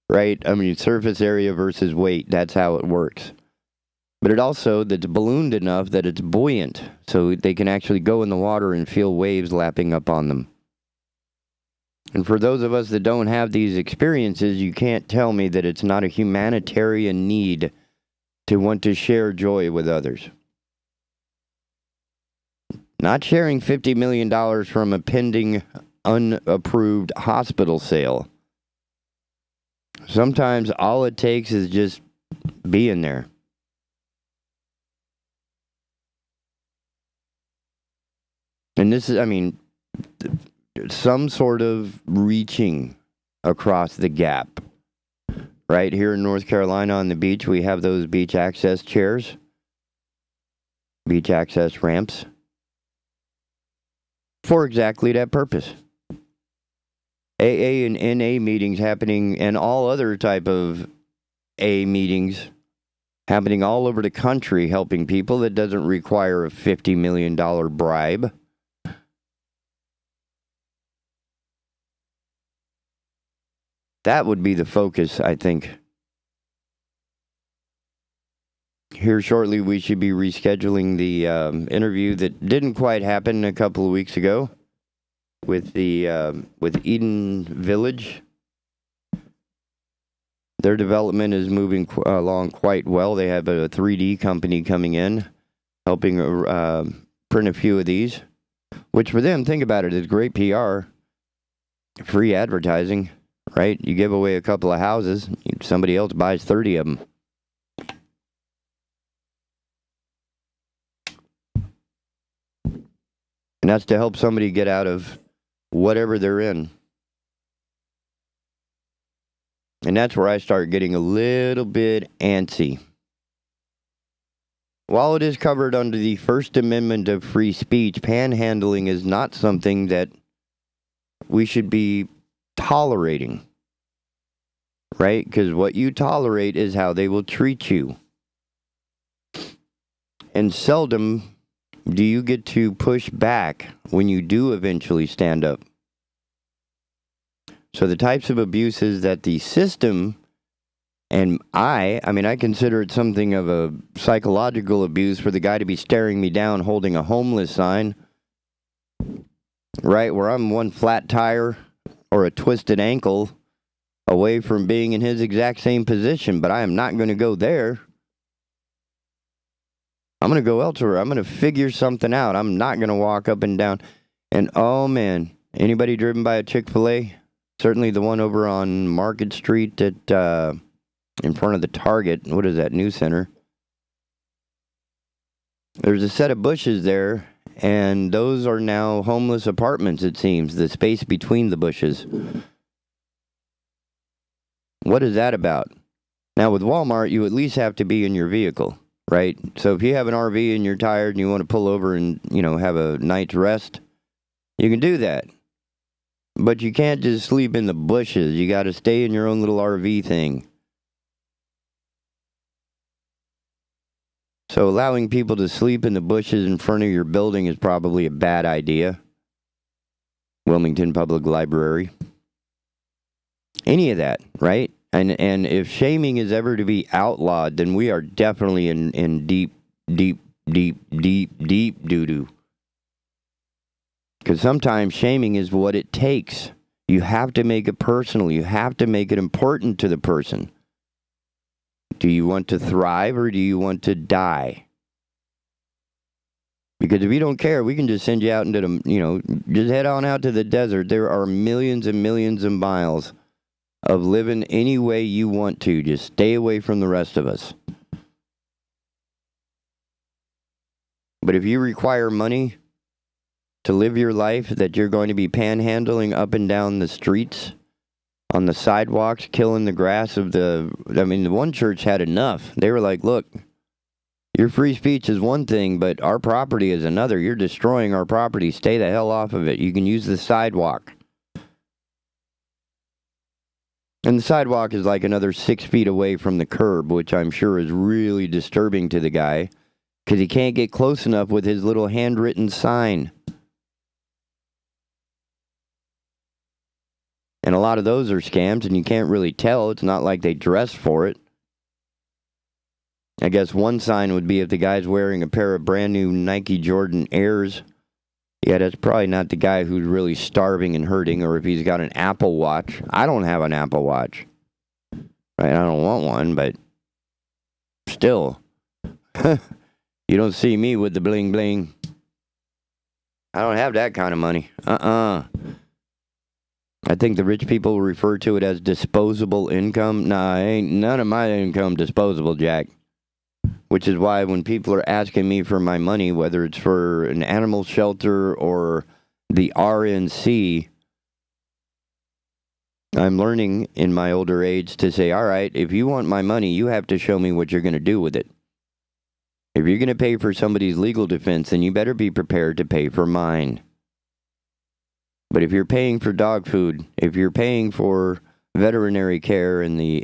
right? I mean, surface area versus weight, that's how it works. But it also, that's ballooned enough that it's buoyant, so they can actually go in the water and feel waves lapping up on them. And for those of us that don't have these experiences, you can't tell me that it's not a humanitarian need to want to share joy with others. Not sharing $50 million from a pending, unapproved hospital sale. Sometimes all it takes is just being there. And this is, some sort of reaching across the gap. Right here in North Carolina on the beach, we have those beach access chairs, beach access ramps, for exactly that purpose. AA and NA meetings happening, and all other type of A meetings happening all over the country, helping people. That doesn't require a $50 million bribe. That would be the focus, I think. Here shortly, we should be rescheduling the interview that didn't quite happen a couple of weeks ago with Eden Village. Their development is moving along quite well. They have a 3D company coming in, helping print a few of these, which for them, think about it, is great PR, free advertising. Right? You give away a couple of houses, somebody else buys 30 of them. And that's to help somebody get out of whatever they're in. And that's where I start getting a little bit antsy. While it is covered under the First Amendment of free speech, panhandling is not something that we should be tolerating, right? Because what you tolerate is how they will treat you. And seldom do you get to push back when you do eventually stand up. So the types of abuses that the system, and I consider it something of a psychological abuse for the guy to be staring me down holding a homeless sign, right, where I'm one flat tire or a twisted ankle away from being in his exact same position, but I am not going to go there. I'm going to go elsewhere. I'm going to figure something out. I'm not going to walk up and down. And oh man, anybody driven by a Chick-fil-A? Certainly the one over on Market Street at in front of the Target. What is that, New Center? There's a set of bushes there, and those are now homeless apartments, it seems, the space between the bushes. What is that about? Now, with Walmart, you at least have to be in your vehicle, right? So if you have an RV and you're tired and you want to pull over and, have a night's rest, you can do that. But you can't just sleep in the bushes. You got to stay in your own little RV thing. So allowing people to sleep in the bushes in front of your building is probably a bad idea. Wilmington Public Library. Any of that, right? And if shaming is ever to be outlawed, then we are definitely in deep doo-doo. Because sometimes shaming is what it takes. You have to make it personal. You have to make it important to the person. Do you want to thrive or do you want to die? Because if you don't care, we can just send you out into the, just head on out to the desert. There are millions and millions of miles of living any way you want to. Just stay away from the rest of us. But if you require money to live your life, that you're going to be panhandling up and down the streets, on the sidewalks, killing the grass of the one church had enough. They were like, look, your free speech is one thing, but our property is another. You're destroying our property. Stay the hell off of it. You can use the sidewalk. And the sidewalk is like another 6 feet away from the curb, which I'm sure is really disturbing to the guy, because he can't get close enough with his little handwritten sign. And a lot of those are scams, and you can't really tell. It's not like they dress for it. I guess one sign would be if the guy's wearing a pair of brand new Nike Jordan Airs. Yeah, that's probably not the guy who's really starving and hurting, or if he's got an Apple Watch. I don't have an Apple Watch. Right, I don't want one, but still. You don't see me with the bling bling. I don't have that kind of money. I think the rich people refer to it as disposable income. Nah, ain't none of my income disposable, Jack. Which is why when people are asking me for my money, whether it's for an animal shelter or the RNC, I'm learning in my older age to say, all right, if you want my money, you have to show me what you're going to do with it. If you're going to pay for somebody's legal defense, then you better be prepared to pay for mine. But if you're paying for dog food, if you're paying for veterinary care and the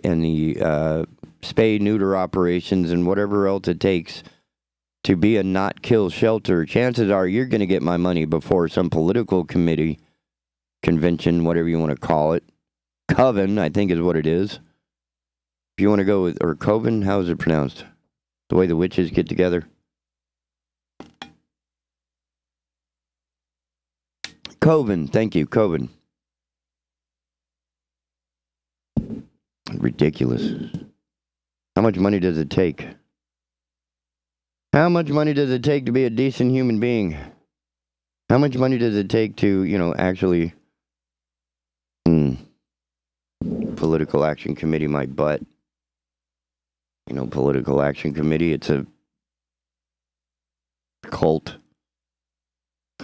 spay-neuter operations and whatever else it takes to be a not-kill shelter, chances are you're going to get my money before some political committee, convention, whatever you want to call it. Coven, I think is what it is. If you want to go with, or Coven, how is it pronounced? The way the witches get together. Coven, thank you, Coven. Ridiculous. How much money does it take? How much money does it take to be a decent human being? How much money does it take to, actually... Political Action Committee, my butt. Political Action Committee, it's a cult.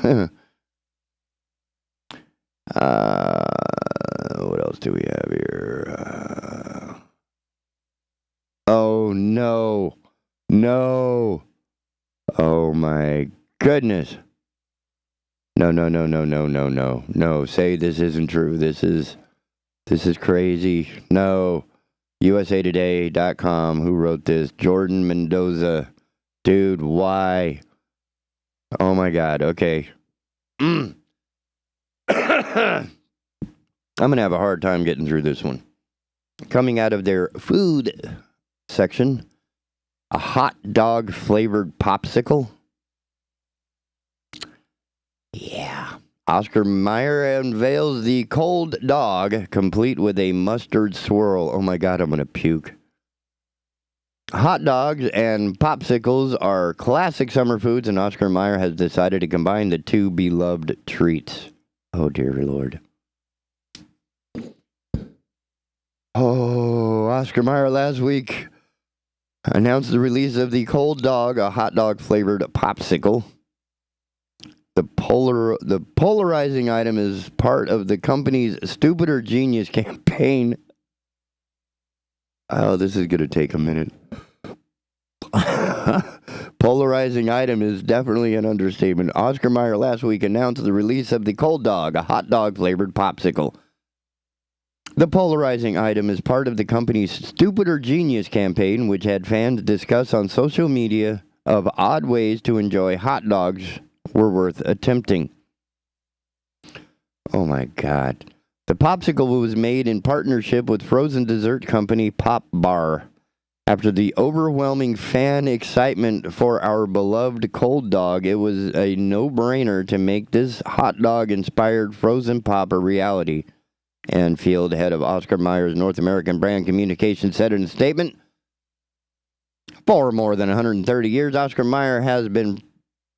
What else do we have here? Oh, no. No. Oh, my goodness. No. No, say this isn't true. This is crazy. No. USAtoday.com. Who wrote this? Jordan Mendoza. Dude, why? Oh my God. Okay. I'm going to have a hard time getting through this one. Coming out of their food section, a hot dog flavored popsicle. Yeah. Oscar Mayer unveils the cold dog, complete with a mustard swirl. Oh my God, I'm going to puke. Hot dogs and popsicles are classic summer foods, and Oscar Mayer has decided to combine the two beloved treats. Oh, dear Lord. Oh, Oscar Mayer last week announced the release of the cold dog, a hot dog flavored popsicle. The polarizing item is part of the company's Stupid or Genius campaign. Oh, this is going to take a minute. Polarizing item is definitely an understatement. Oscar Mayer last week announced the release of the cold dog, a hot dog flavored popsicle. The polarizing item is part of the company's Stupid or Genius campaign, which had fans discuss on social media of odd ways to enjoy hot dogs were worth attempting. Oh my God. The popsicle was made in partnership with frozen dessert company Pop Bar. After the overwhelming fan excitement for our beloved cold dog, it was a no-brainer to make this hot dog-inspired frozen pop a reality. Ann Field, head of Oscar Mayer's North American brand communications, said in a statement, "For more than 130 years, Oscar Mayer has been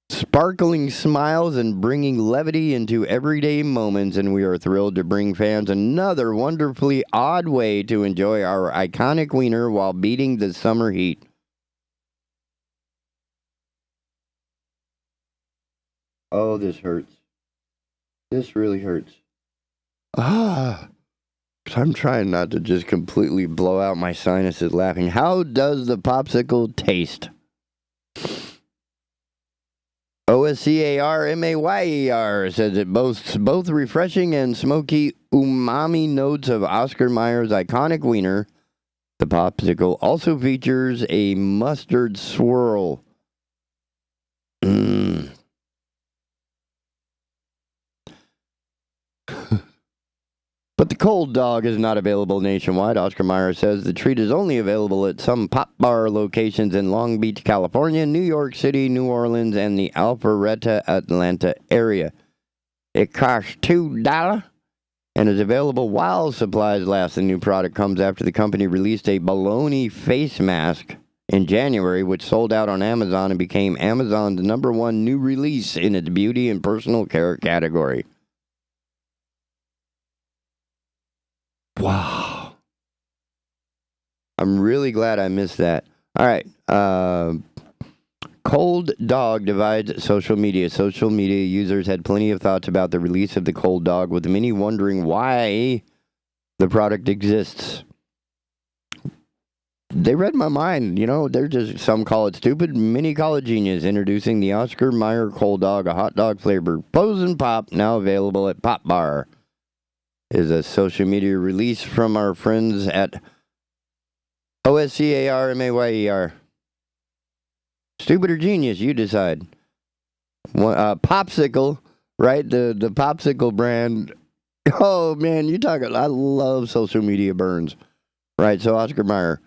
sparkling smiles and bringing levity into everyday moments, and we are thrilled to bring fans another wonderfully odd way to enjoy our iconic wiener while beating the summer heat." Oh, this hurts. This really hurts. I'm trying not to just completely blow out my sinuses laughing. How does the popsicle taste? OSCARMAYER says it boasts both refreshing and smoky umami notes of Oscar Mayer's iconic wiener. The popsicle also features a mustard swirl. But the cold dog is not available nationwide. Oscar Mayer says the treat is only available at some Pop Bar locations in Long Beach, California, New York City, New Orleans, and the Alpharetta, Atlanta area. It costs $2 and is available while supplies last. The new product comes after the company released a baloney face mask in January, which sold out on Amazon and became Amazon's #1 new release in its beauty and personal care category. Wow. I'm really glad I missed that. All right. Cold dog divides social media. Social media users had plenty of thoughts about the release of the cold dog, with many wondering why the product exists. They read my mind. You know, they're just, some call it stupid, many call it genius. Introducing the Oscar Mayer cold dog, a hot dog flavored frozen pop, now available at Pop Bar. Is a social media release from our friends at OSCARMAYER. Stupid or genius, you decide. Popsicle, right? The Popsicle brand. Oh, man, you talking. I love social media burns. Right, so Oscar Mayer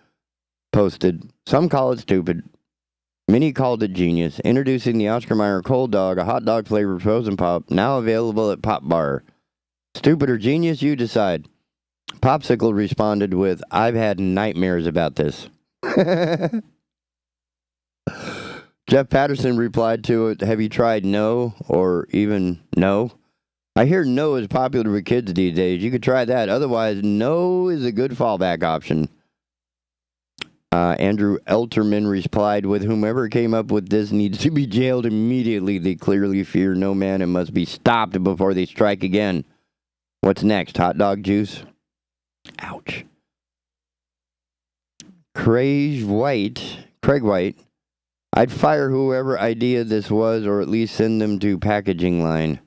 posted, some call it stupid, many called it genius. Introducing the Oscar Mayer cold dog, a hot dog flavored frozen pop, now available at Pop Bar. Stupid or genius, you decide. Popsicle responded with, "I've had nightmares about this." Jeff Patterson replied to it, "Have you tried no or even no? I hear no is popular with kids these days. You could try that. Otherwise, no is a good fallback option." Andrew Elterman replied with, "Whomever came up with this needs to be jailed immediately. They clearly fear no man and must be stopped before they strike again. What's next? Hot dog juice?" Ouch. Craig White. "I'd fire whoever idea this was, or at least send them to packaging line."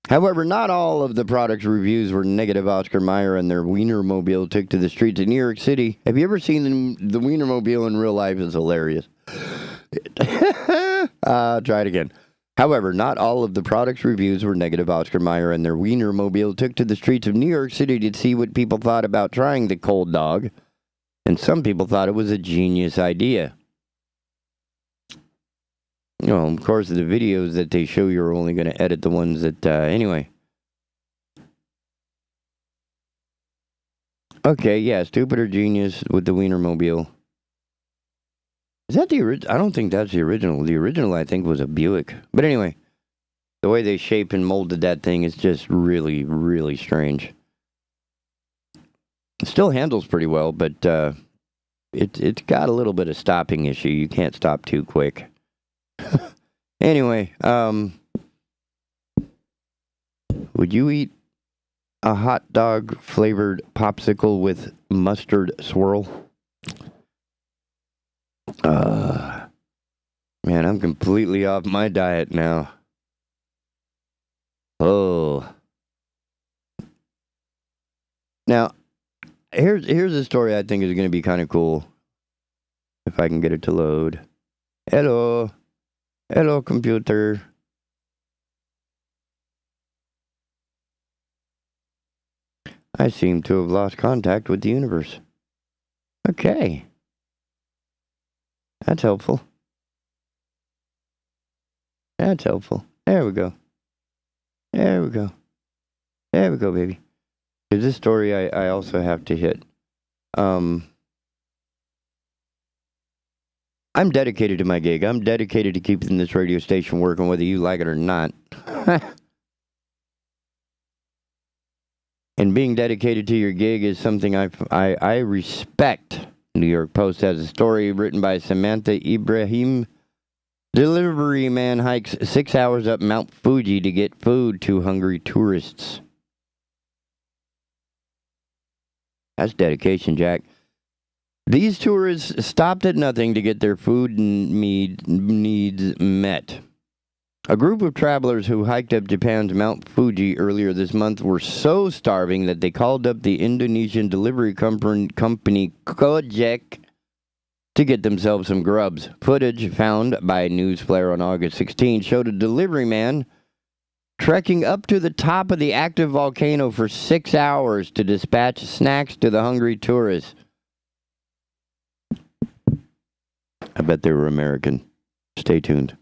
However, not all of the product's reviews were negative. Oscar Mayer and their Wienermobile took to the streets of New York City. Have you ever seen the Wienermobile in real life? It's hilarious. Try it again. However, not all of the product's reviews were negative. Oscar Mayer and their Wienermobile took to the streets of New York City to see what people thought about trying the cold dog, and some people thought it was a genius idea. You know, of course, the videos that they show you are only going to edit the ones that, anyway. Okay, yeah, stupid or genius with the Wienermobile. Is that the original? I don't think that's the original. The original, I think, was a Buick. But anyway, the way they shaped and molded that thing is just really, really strange. It still handles pretty well, but it's got a little bit of stopping issue. You can't stop too quick. Anyway, would you eat a hot dog flavored popsicle with mustard swirl? Man, I'm completely off my diet now. Oh. Now, here's a story I think is going to be kind of cool. If I can get it to load. Hello. Hello, computer. I seem to have lost contact with the universe. Okay. That's helpful. That's helpful. There we go. There we go. There we go, baby. Because this story I also have to hit. I'm dedicated to my gig. I'm dedicated to keeping this radio station working, whether you like it or not. And being dedicated to your gig is something I respect. New York Post has a story written by Samantha Ibrahim. Delivery man hikes 6 hours up Mount Fuji to get food to hungry tourists. That's dedication, Jack. These tourists stopped at nothing to get their food needs met. A group of travelers who hiked up Japan's Mount Fuji earlier this month were so starving that they called up the Indonesian delivery company Gojek to get themselves some grubs. Footage found by News Flare on August 16 showed a delivery man trekking up to the top of the active volcano for 6 hours to dispatch snacks to the hungry tourists. I bet they were American. Stay tuned.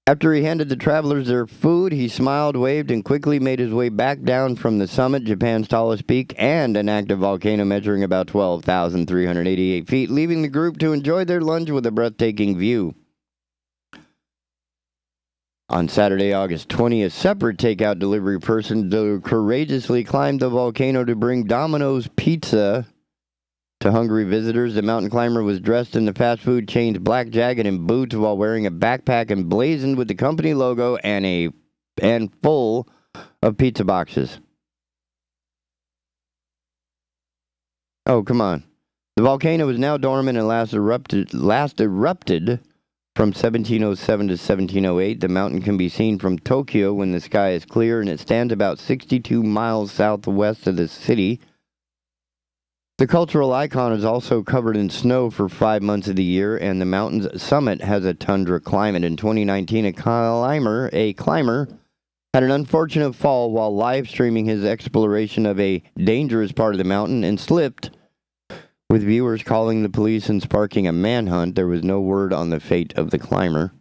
After he handed the travelers their food, he smiled, waved, and quickly made his way back down from the summit, Japan's tallest peak, and an active volcano measuring about 12,388 feet, leaving the group to enjoy their lunch with a breathtaking view. On Saturday, August 20th, a separate takeout delivery person courageously climbed the volcano to bring Domino's pizza to hungry visitors. The mountain climber was dressed in the fast food chain's black jacket and boots while wearing a backpack emblazoned with the company logo and full of pizza boxes. Oh, come on. The volcano is now dormant and last erupted from 1707 to 1708. The mountain can be seen from Tokyo when the sky is clear, and it stands about 62 miles southwest of the city. The cultural icon is also covered in snow for 5 months of the year, and the mountain's summit has a tundra climate. In 2019, a climber had an unfortunate fall while live streaming his exploration of a dangerous part of the mountain and slipped, with viewers calling the police and sparking a manhunt. There was no word on the fate of the climber.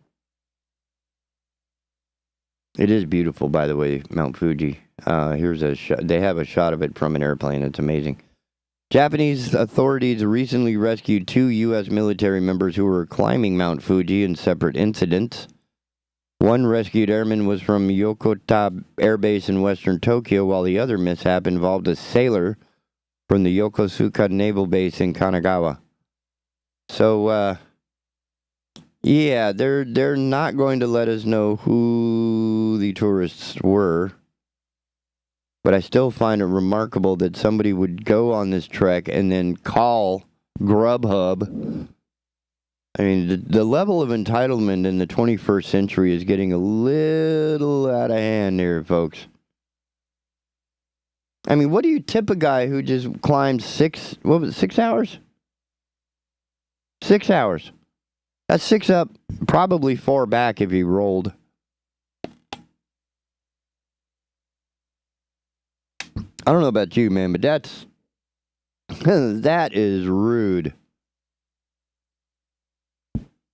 It is beautiful, by the way, Mount Fuji. Here's a shot. They have a shot of it from an airplane. It's amazing. Japanese authorities recently rescued 2 U.S. military members who were climbing Mount Fuji in separate incidents. One rescued airman was from Yokota Air Base in western Tokyo, while the other mishap involved a sailor from the Yokosuka Naval Base in Kanagawa. So, yeah, they're not going to let us know who the tourists were. But I still find it remarkable that somebody would go on this trek and then call Grubhub I mean, the level of entitlement in the 21st century is getting a little out of hand here, folks. I mean, what do you tip a guy who just climbed 6 hours? 6 hours. That's 6 up, probably 4 back if he rolled. I don't know about you, man, but that is rude.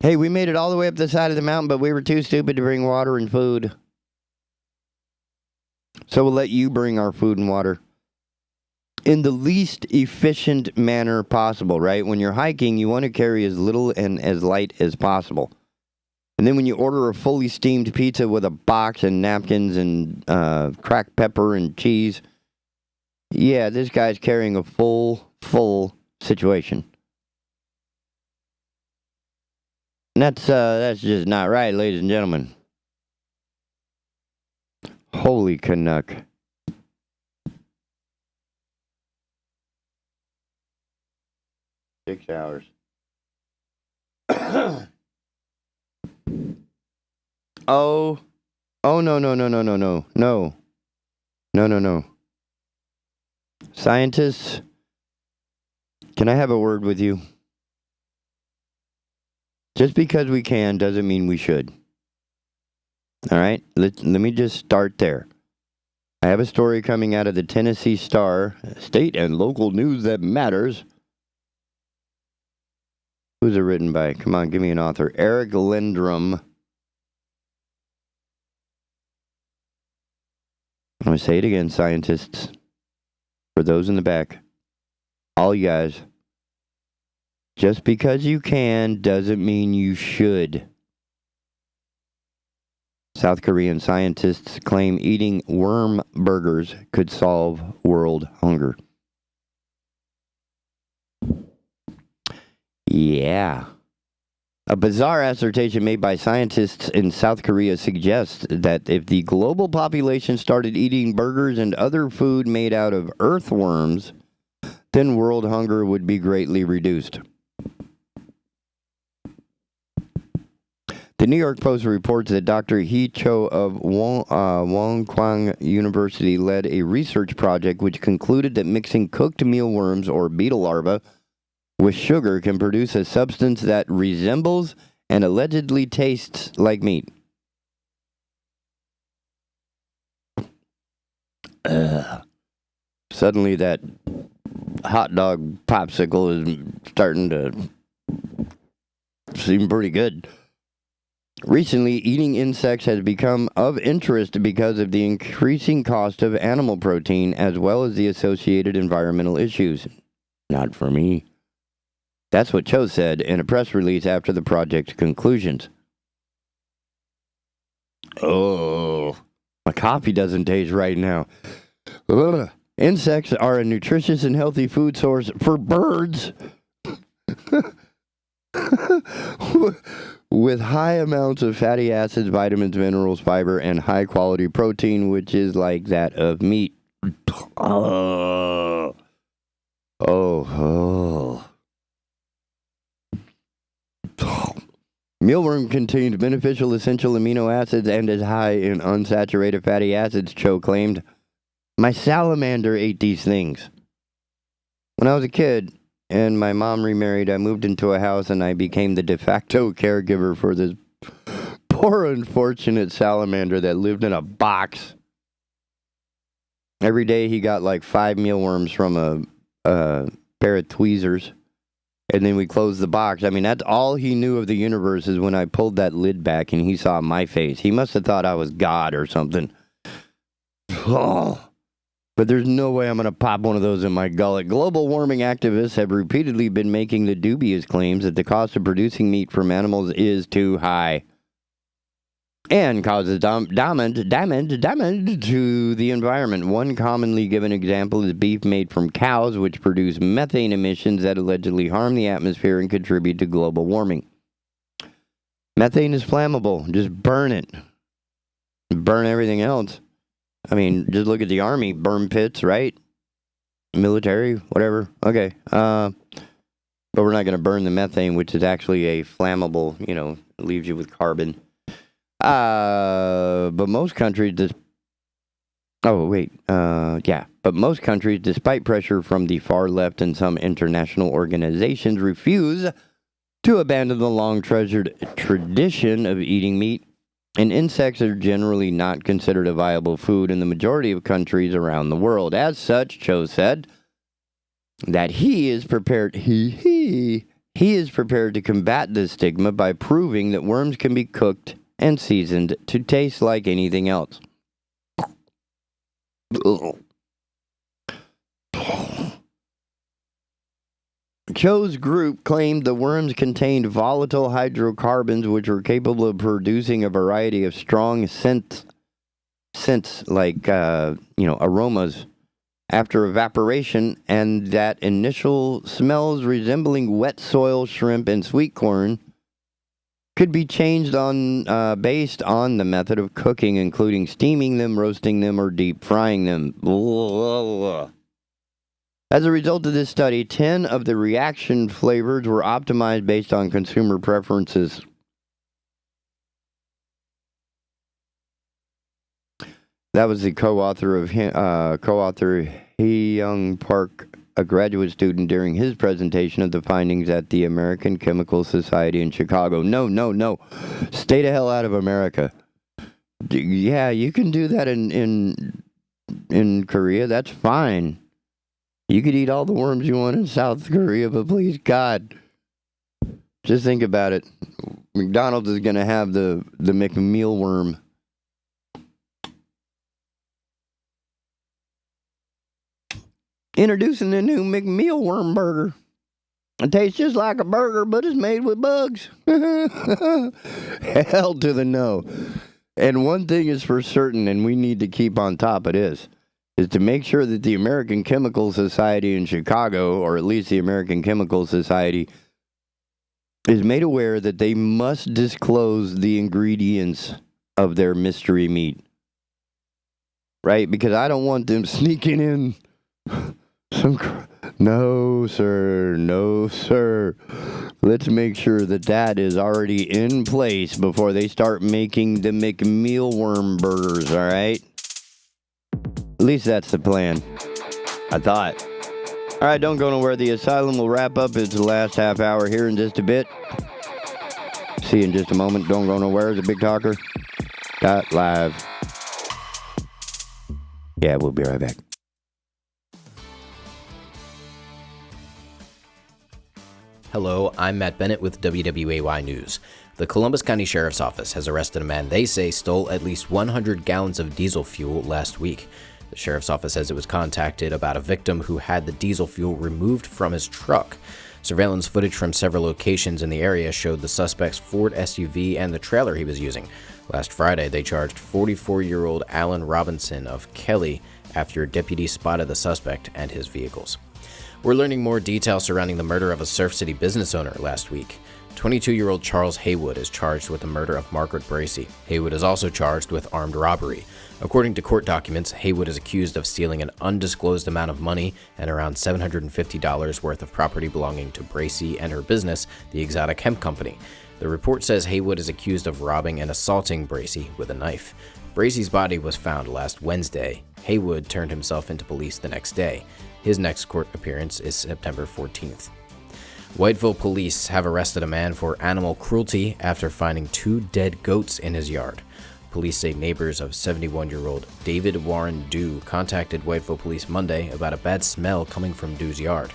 Hey, we made it all the way up the side of the mountain, but we were too stupid to bring water and food. So we'll let you bring our food and water in the least efficient manner possible, right? When you're hiking, you want to carry as little and as light as possible. And then when you order a fully steamed pizza with a box and napkins and cracked pepper and cheese, yeah, this guy's carrying a full situation. And that's just not right, ladies and gentlemen. Holy Canuck. Six hours. Oh, no. Scientists, can I have a word with you? Just because we can doesn't mean we should. All right, let me just start there. I have a story coming out of the Tennessee Star, state and local news that matters. Who's it written by? Come on, give me an author. Eric Lindrum. I'm going to say it again, scientists. For those in the back, all you guys, just because you can doesn't mean you should. South Korean scientists claim eating worm burgers could solve world hunger. Yeah. A bizarre assertion made by scientists in South Korea suggests that if the global population started eating burgers and other food made out of earthworms, then world hunger would be greatly reduced. The New York Post reports that Dr. Hee Cho of Wonkwang University led a research project which concluded that mixing cooked mealworms or beetle larvae with sugar can produce a substance that resembles and allegedly tastes like meat. Suddenly that hot dog popsicle is starting to seem pretty good. Recently, eating insects has become of interest because of the increasing cost of animal protein as well as the associated environmental issues. Not for me. That's what Cho said in a press release after the project's conclusions. Oh, my coffee doesn't taste right now. Ugh. Insects are a nutritious and healthy food source for birds with high amounts of fatty acids, vitamins, minerals, fiber, and high-quality protein, which is like that of meat. Oh. Mealworm contains beneficial essential amino acids and is high in unsaturated fatty acids, Cho claimed. My salamander ate these things. When I was a kid and my mom remarried, I moved into a house and I became the de facto caregiver for this poor unfortunate salamander that lived in a box. Every day he got like 5 mealworms from a pair of tweezers. And then we closed the box. I mean, that's all he knew of the universe is when I pulled that lid back and he saw my face. He must have thought I was God or something. Oh. But there's no way I'm going to pop one of those in my gullet. Global warming activists have repeatedly been making the dubious claims that the cost of producing meat from animals is too high and causes damage to the environment. One commonly given example is beef made from cows, which produce methane emissions that allegedly harm the atmosphere and contribute to global warming. Methane is flammable. Just burn it. Burn everything else. I mean, just look at the army. Burn pits, right? Military, whatever. Okay. But but we're not going to burn the methane, which is actually a flammable, it leaves you with carbon. But most countries, but most countries, despite pressure from the far left and some international organizations, refuse to abandon the long-treasured tradition of eating meat. And insects are generally not considered a viable food in the majority of countries around the world. As such, Cho said that he is prepared to combat this stigma by proving that worms can be cooked and seasoned to taste like anything else. Cho's group claimed the worms contained volatile hydrocarbons which were capable of producing a variety of strong scents like, aromas after evaporation, and that initial smells resembling wet soil, shrimp, and sweet corn could be changed based on the method of cooking, including steaming them, roasting them, or deep frying them. As a result of this study, 10 of the reaction flavors were optimized based on consumer preferences. That was the co-author Hee-Young Park, a graduate student, during his presentation of the findings at the American Chemical Society in Chicago. No. Stay the hell out of America. Yeah, you can do that in Korea. That's fine. You could eat all the worms you want in South Korea, but please, God, just think about it. McDonald's is going to have the McMeal worm. Introducing the new McMeal worm burger. It tastes just like a burger, but it's made with bugs. Hell to the no. And one thing is for certain, and we need to keep on top of this, is to make sure that the American Chemical Society in Chicago, or at least the American Chemical Society, is made aware that they must disclose the ingredients of their mystery meat. Right? Because I don't want them sneaking in No, sir. Let's make sure that is already in place before they start making the McMeal worm burgers, all right? At least that's the plan. I thought. All right, don't go nowhere. The Asylum will wrap up its last half hour here in just a bit. See you in just a moment. Don't go nowhere. The Big Talker. .live. Yeah, we'll be right back. Hello, I'm Matt Bennett with WWAY News. The Columbus County Sheriff's Office has arrested a man they say stole at least 100 gallons of diesel fuel last week. The Sheriff's Office says it was contacted about a victim who had the diesel fuel removed from his truck. Surveillance footage from several locations in the area showed the suspect's Ford SUV and the trailer he was using. Last Friday, they charged 44-year-old Alan Robinson of Kelly after a deputy spotted the suspect and his vehicles. We're learning more details surrounding the murder of a Surf City business owner last week. 22-year-old Charles Haywood is charged with the murder of Margaret Bracey. Haywood is also charged with armed robbery. According to court documents, Haywood is accused of stealing an undisclosed amount of money and around $750 worth of property belonging to Bracey and her business, the Exotic Hemp Company. The report says Haywood is accused of robbing and assaulting Bracey with a knife. Bracey's body was found last Wednesday. Haywood turned himself into police the next day. His next court appearance is September 14th. Whiteville police have arrested a man for animal cruelty after finding 2 dead goats in his yard. Police say neighbors of 71-year-old David Warren Dew contacted Whiteville police Monday about a bad smell coming from Dew's yard.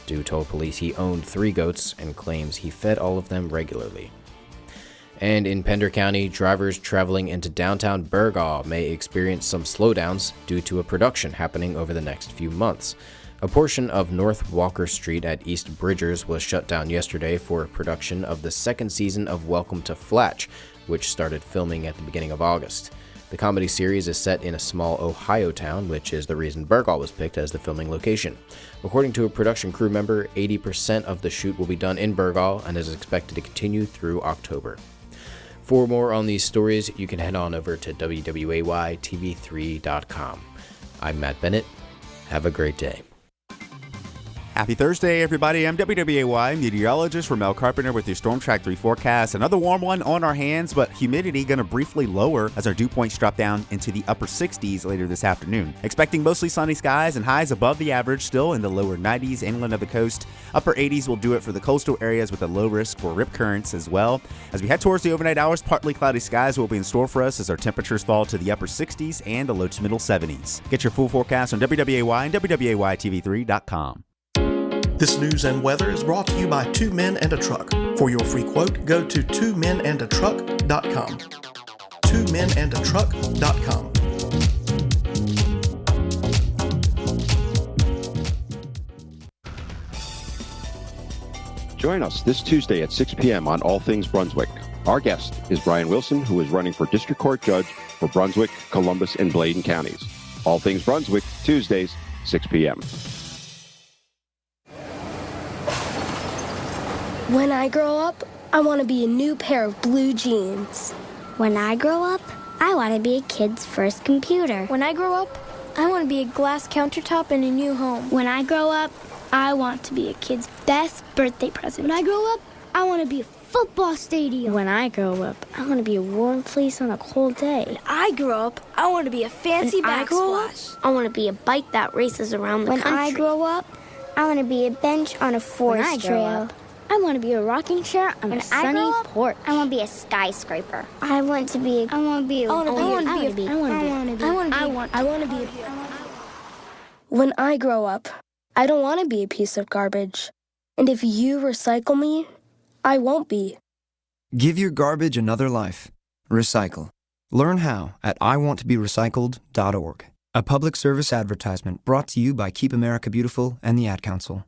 Dew told police he owned 3 goats and claims he fed all of them regularly. And in Pender County, drivers traveling into downtown Burgaw may experience some slowdowns due to a production happening over the next few months. A portion of North Walker Street at East Bridgers was shut down yesterday for a production of the 2nd season of Welcome to Flatch, which started filming at the beginning of August. The comedy series is set in a small Ohio town, which is the reason Burgaw was picked as the filming location. According to a production crew member, 80% of the shoot will be done in Burgaw and is expected to continue through October. For more on these stories, you can head on over to WWAYTV3.com. I'm Matt Bennett. Have a great day. Happy Thursday, everybody. I'm WWAY meteorologist Ramel Carpenter with your Storm Track 3 forecast. Another warm one on our hands, but humidity going to briefly lower as our dew points drop down into the upper 60s later this afternoon. Expecting mostly sunny skies and highs above the average, still in the lower 90s inland of the coast. Upper 80s will do it for the coastal areas with a low risk for rip currents as well. As we head towards the overnight hours, partly cloudy skies will be in store for us as our temperatures fall to the upper 60s and the low to middle 70s. Get your full forecast on WWAY and WWAYTV3.com. This news and weather is brought to you by Two Men and a Truck. For your free quote, go to twomenandatruck.com. twomenandatruck.com. Join us this Tuesday at 6 p.m. on All Things Brunswick. Our guest is Brian Wilson, who is running for District Court Judge for Brunswick, Columbus, and Bladen counties. All Things Brunswick, Tuesdays, 6 p.m. When I grow up, I want to be a new pair of blue jeans. When I grow up, I want to be a kid's first computer. When I grow up, I want to be a glass countertop in a new home. When I grow up, I want to be a kid's best birthday present. When I grow up, I want to be a football stadium. When I grow up, I want to be a warm fleece on a cold day. When I grow up, I want to be a fancy backsplash. I want to be a bike that races around the country. When I grow up, I want to be a bench on a forest trail. I want to be a rocking chair on a sunny porch. I want to be a skyscraper. I want to be a When I grow up, I don't want to be a piece of garbage. And if you recycle me, I won't be. Give your garbage another life. Recycle. Learn how at iwanttoberecycled.org. A public service advertisement brought to you by Keep America Beautiful and the Ad Council.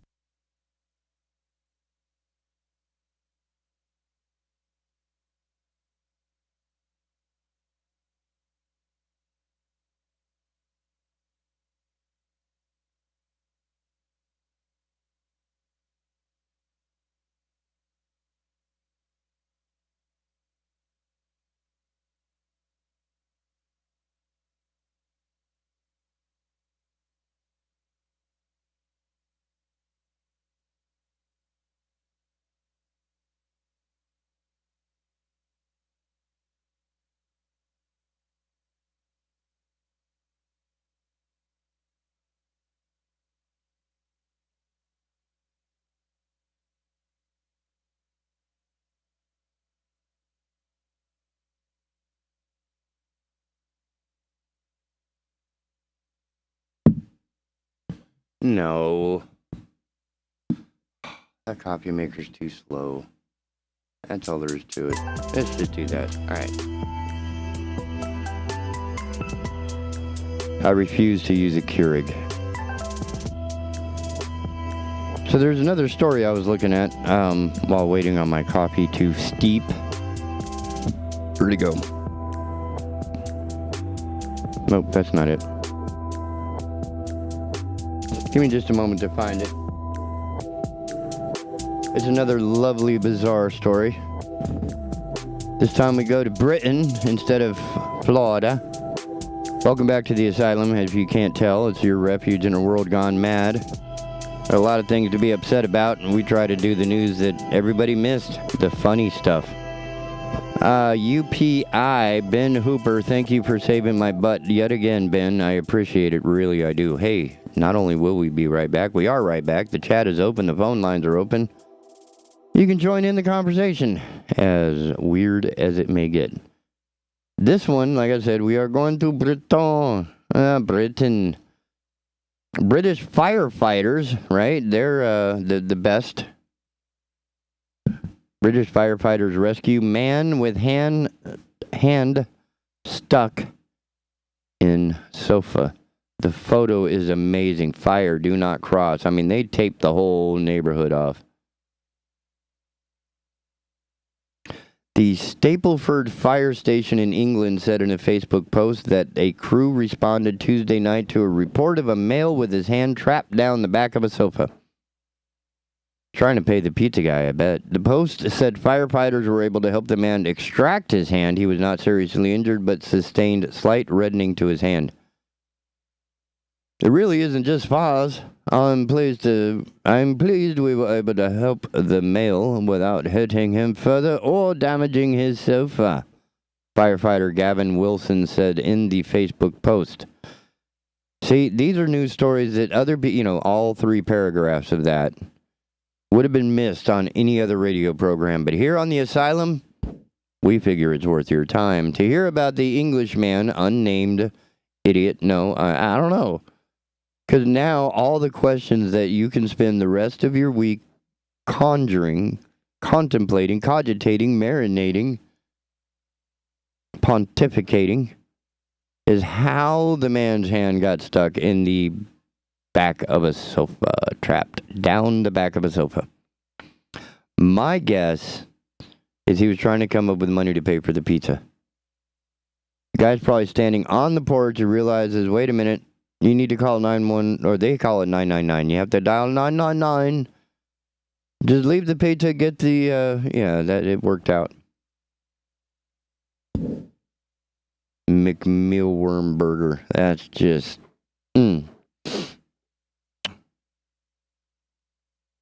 No. That coffee maker's too slow. That's all there is to it. Let's just do that. Alright. I refuse to use a Keurig. So there's another story I was looking at while waiting on my coffee to steep. Where'd it go? Nope, that's not it. Give me just a moment to find it. It's another lovely, bizarre story. This time we go to Britain instead of Florida. Welcome back to the Asylum. If you can't tell, it's your refuge in a world gone mad. There are a lot of things to be upset about, and we try to do the news that everybody missed. The funny stuff. UPI, Ben Hooper, thank you for saving my butt yet again, Ben. I appreciate it, really, I do. Hey, not only will we be right back, we are right back. The chat is open, the phone lines are open. You can join in the conversation, as weird as it may get. This one, like I said, we are going to Britain. British firefighters, right? They're the best. British firefighters rescue man with hand stuck in sofa. The photo is amazing. Fire, do not cross. I mean, they taped the whole neighborhood off. The Stapleford Fire Station in England said in a Facebook post that a crew responded Tuesday night to a report of a male with his hand trapped down the back of a sofa. Trying to pay the pizza guy, I bet. The post said firefighters were able to help the man extract his hand. He was not seriously injured, but sustained slight reddening to his hand. It really isn't just Foz. I'm pleased we were able to help the male without hurting him further or damaging his sofa, firefighter Gavin Wilson said in the Facebook post. See, these are news stories that all 3 paragraphs of that would have been missed on any other radio program. But here on the Asylum, we figure it's worth your time to hear about the Englishman, unnamed idiot. No, I don't know. Because now all the questions that you can spend the rest of your week conjuring, contemplating, cogitating, marinating, pontificating, is how the man's hand got stuck in the back of a sofa, trapped down the back of a sofa. My guess is he was trying to come up with money to pay for the pizza. The guy's probably standing on the porch and realizes, wait a minute, you need to call 911, or they call it 999. You have to dial 999. Just leave the pizza, get the, that it worked out. McMealworm burger. That's just,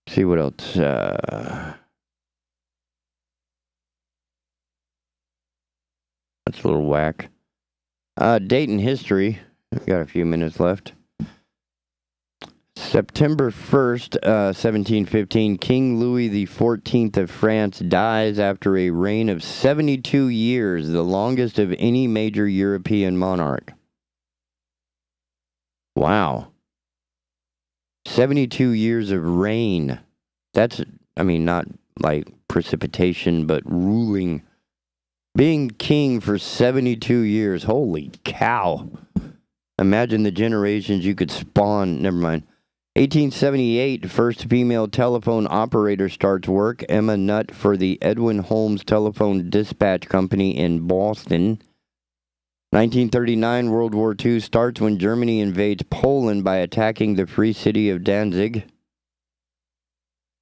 See what else, that's a little whack. Date in history. We've got a few minutes left. September 1st, 1715, King Louis XIV of France dies after a reign of 72 years, the longest of any major European monarch. Wow. 72 years of reign. That's, not like precipitation, but ruling. Being king for 72 years. Holy cow. Imagine the generations you could spawn. Never mind. 1878, first female telephone operator starts work. Emma Nutt for the Edwin Holmes Telephone Dispatch Company in Boston. 1939, World War II starts when Germany invades Poland by attacking the free city of Danzig.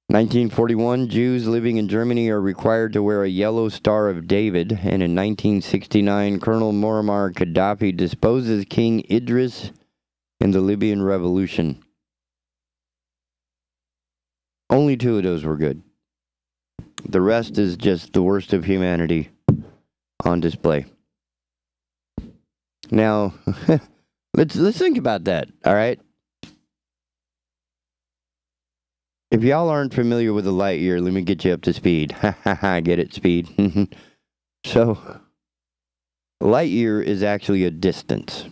1941, Jews living in Germany are required to wear a yellow Star of David. And in 1969, Colonel Muammar Gaddafi disposes King Idris in the Libyan Revolution. Only 2 of those were good. The rest is just the worst of humanity on display. Now, let's think about that, all right? If y'all aren't familiar with a light year, let me get you up to speed. Ha ha ha, get it, speed. So, light year is actually a distance.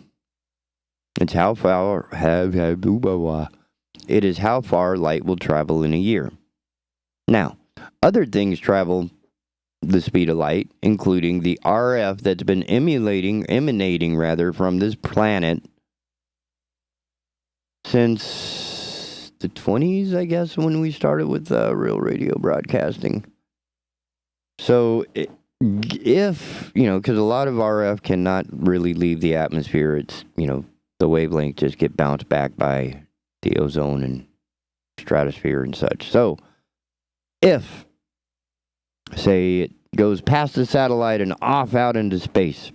It's how far it is how far light will travel in a year. Now, other things travel the speed of light, including the RF that's been emanating from this planet since the 20s, I guess, when we started with real radio broadcasting. So, if, because a lot of RF cannot really leave the atmosphere, it's, the wavelength just get bounced back by the ozone and stratosphere and such. So, if, say, it goes past the satellite and off out into space,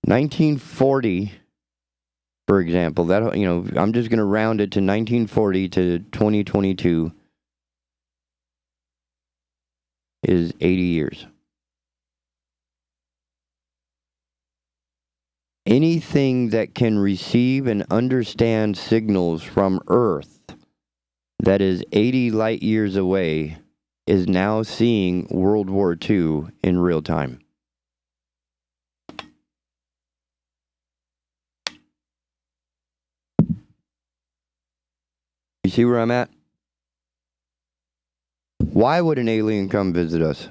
1940, for example, that, I'm just going to round it to 1940 to 2022 is 80 years. Anything that can receive and understand signals from Earth that is 80 light years away is now seeing World War II in real time. You see where I'm at? Why would an alien come visit us?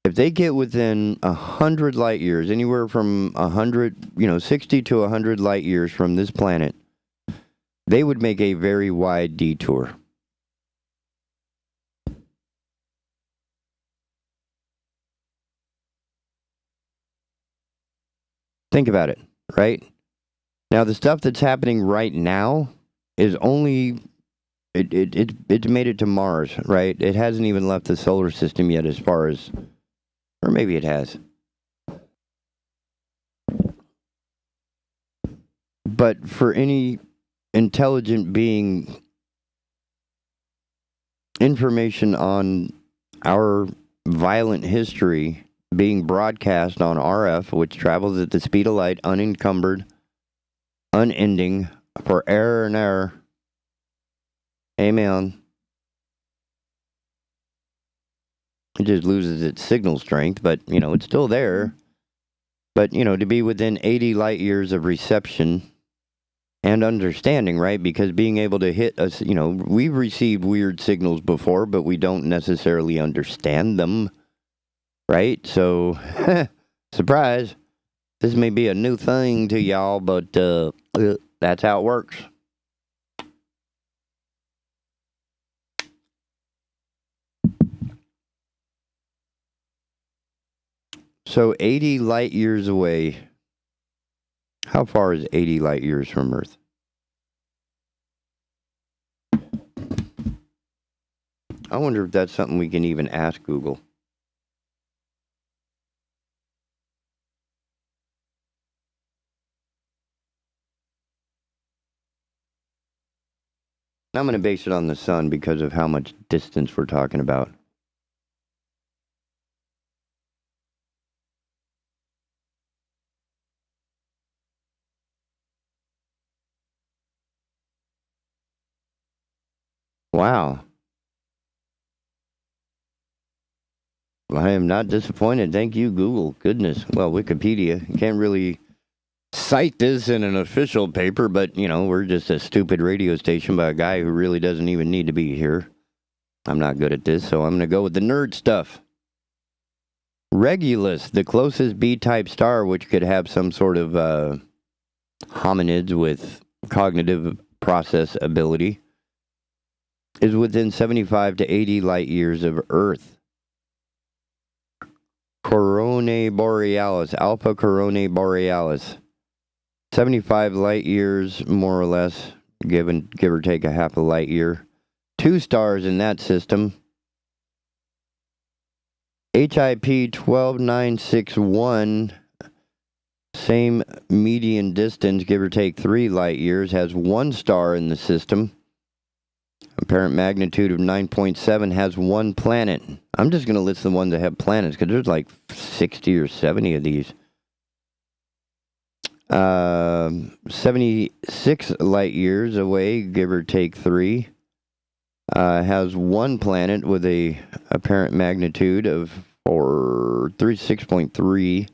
If they get within 100 light years, anywhere from 60 to 100 light years from this planet, they would make a very wide detour. Think about it, right? Now, the stuff that's happening right now is only, it's made it to Mars, right? It hasn't even left the solar system yet as far as, or maybe it has. But for any intelligent being, information on our violent history being broadcast on RF, which travels at the speed of light, unencumbered, unending, for error and error. Amen. It just loses its signal strength, but, it's still there. But, to be within 80 light years of reception and understanding, right? Because being able to hit us, we've received weird signals before, but we don't necessarily understand them, right? So, surprise. This may be a new thing to y'all, but that's how it works. So 80 light years away. How far is 80 light years from Earth? I wonder if that's something we can even ask Google. I'm going to base it on the sun because of how much distance we're talking about. Wow. I am not disappointed. Thank you, Google. Goodness. Well, Wikipedia. You can't really cite this in an official paper, but, we're just a stupid radio station by a guy who really doesn't even need to be here. I'm not good at this, so I'm going to go with the nerd stuff. Regulus, the closest B-type star, which could have some sort of hominids with cognitive process ability, is within 75 to 80 light years of Earth. Coronae Borealis, Alpha Coronae Borealis. 75 light years, more or less, give or take a half a light year. 2 stars in that system. HIP 12961, same median distance, give or take 3 light years, has 1 star in the system. Apparent magnitude of 9.7, has 1 planet. I'm just going to list the ones that have planets, because there's like 60 or 70 of these. 76 light years away, give or take 3. Has 1 planet with a apparent magnitude of 36.3.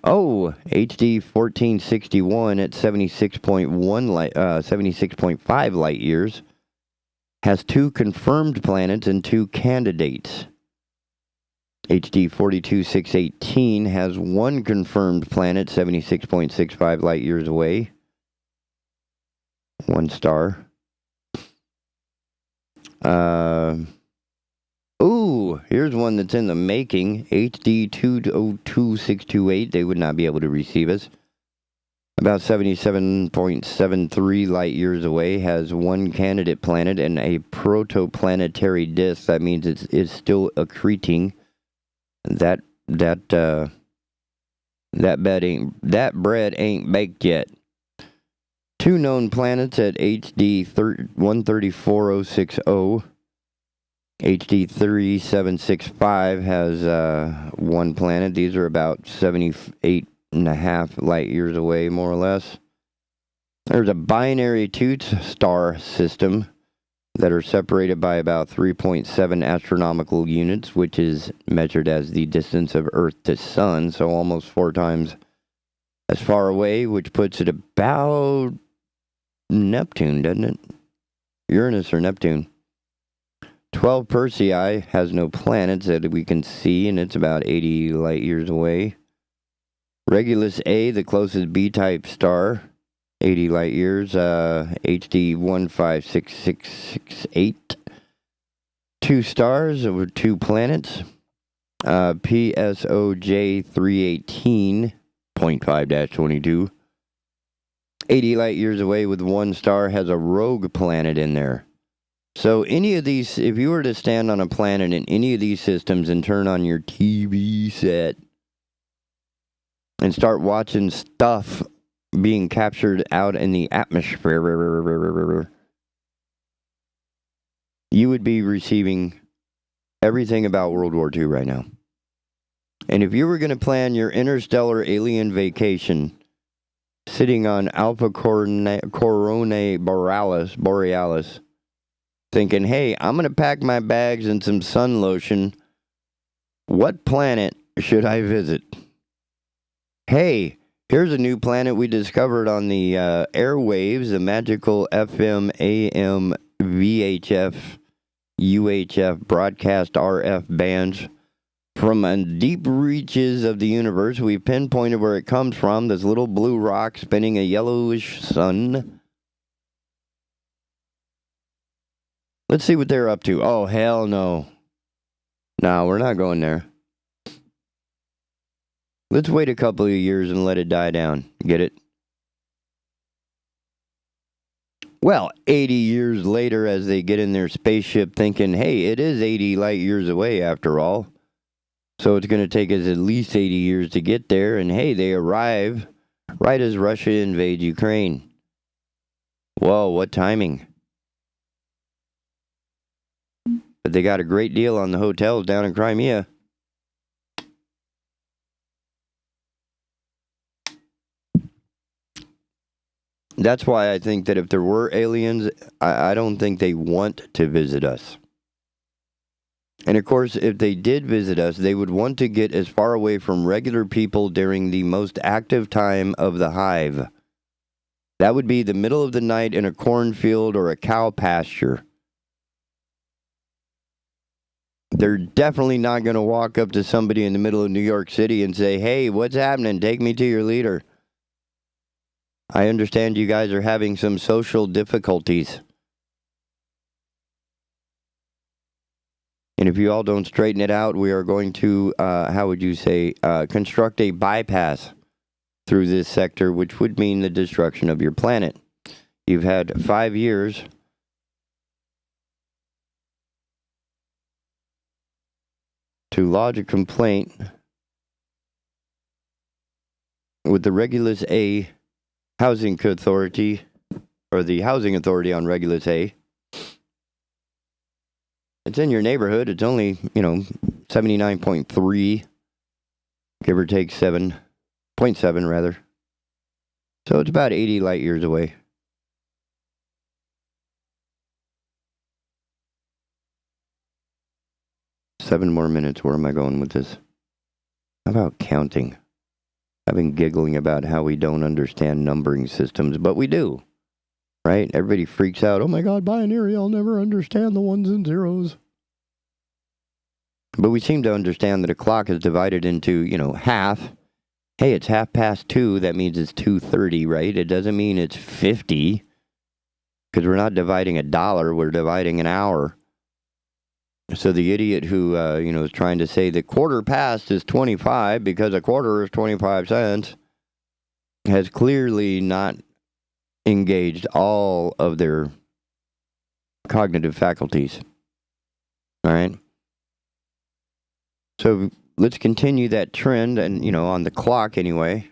Oh, HD 1461 at 76.5 light years has 2 confirmed planets and 2 candidates. HD 42618 has 1 confirmed planet, 76.65 light years away. 1 star. Here's one that's in the making. HD 202628. They would not be able to receive us. About 77.73 light years away. Has 1 candidate planet and a protoplanetary disk. That means it's still accreting. That bread ain't baked yet. 2 known planets at HD 134060. HD 3765 has 1 planet. These are about 78.5 light years away, more or less. There's a binary 2-star system that are separated by about 3.7 astronomical units, which is measured as the distance of Earth to Sun, so almost 4 times as far away, which puts it about Neptune, doesn't it? Uranus or Neptune. 12 Persei has no planets that we can see, and it's about 80 light years away. Regulus A, the closest B-type star, 80 light years, HD 156668. 2 stars over 2 planets. PSOJ 318.5-22. 80 light years away with 1 star, has a rogue planet in there. So any of these, if you were to stand on a planet in any of these systems and turn on your TV set and start watching stuff being captured out in the atmosphere, you would be receiving everything about World War II right now. And if you were going to plan your interstellar alien vacation sitting on Alpha Coronae Borealis, thinking, hey, I'm going to pack my bags and some sun lotion, what planet should I visit? Hey, here's a new planet we discovered on the airwaves, the magical FM, AM, VHF, UHF broadcast RF bands. From the deep reaches of the universe, we've pinpointed where it comes from, this little blue rock spinning a yellowish sun. Let's see what they're up to. Oh, hell no. No, we're not going there. Let's wait a couple of years and let it die down. Get it? Well, 80 years later, as they get in their spaceship thinking, hey, it is 80 light years away after all. So it's going to take us at least 80 years to get there. And hey, they arrive right as Russia invades Ukraine. Whoa, what timing. But they got a great deal on the hotels down in Crimea. That's why I think that if there were aliens, I don't think they want to visit us. And of course, if they did visit us, they would want to get as far away from regular people during the most active time of the hive. That would be the middle of the night in a cornfield or a cow pasture. They're definitely not going to walk up to somebody in the middle of New York City and say, hey, what's happening? Take me to your leader. I understand you guys are having some social difficulties. And if you all don't straighten it out, we are going to, construct a bypass through this sector, which would mean the destruction of your planet. You've had 5 years to lodge a complaint with the Regulus A Housing Authority, or the Housing Authority on Regulus A. It's in your neighborhood. It's only, 79.3, give or take 7.7 rather. So it's about 80 light years away. Seven more minutes. Where am I going with this? How about counting? I've been giggling about how we don't understand numbering systems, but we do. Right? Everybody freaks out. Oh my God, binary, I'll never understand the ones and zeros. But we seem to understand that a clock is divided into, half. Hey, it's 2:30. That means it's 2:30, right? It doesn't mean it's 50. Because we're not dividing a dollar, we're dividing an hour. So the idiot who, is trying to say the quarter past is 25 because a quarter is 25 cents has clearly not engaged all of their cognitive faculties. All right? So let's continue that trend, and, on the clock anyway.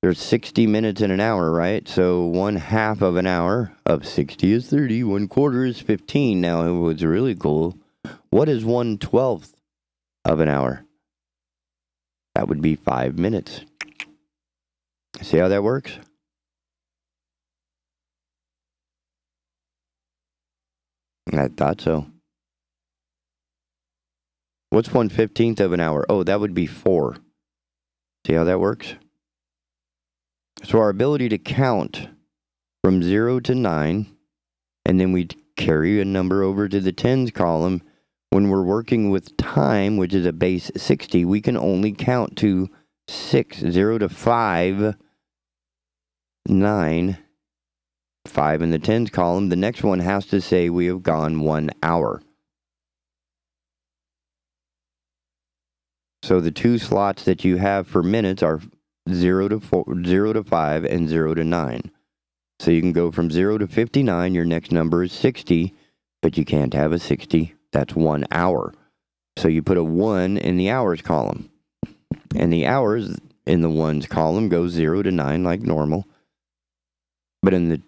There's 60 minutes in an hour, right? So 1/2 of an hour of 60 is 30. 1/4 is 15. Now, what's really cool, what is 1/12 of an hour? That would be 5 minutes. See how that works? I thought so. What's 1/15 of an hour? Oh, that would be 4. See how that works? So our ability to count from 0 to 9, and then we carry a number over to the tens column. When we're working with time, which is a base 60, we can only count to 6, 0 to 5, 9, 5 in the tens column. The next one has to say we have gone 1 hour. So the two slots that you have for minutes are 0 to 4, 0 to 5, and 0 to 9. So you can go from 0 to 59, your next number is 60, but you can't have a 60. That's 1 hour. So you put a 1 in the hours column. And the hours in the ones column goes 0 to 9 like normal. But in the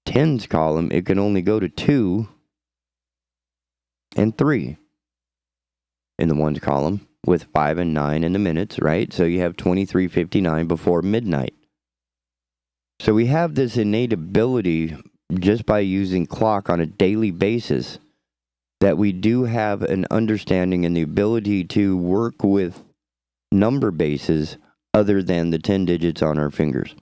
tens column, it can only go to 2 and 3 in the ones column, with 5 and 9 in the minutes, right? So you have 23:59 before midnight. So we have this innate ability, just by using clock on a daily basis, that we do have an understanding and the ability to work with number bases other than the 10 digits on our fingers.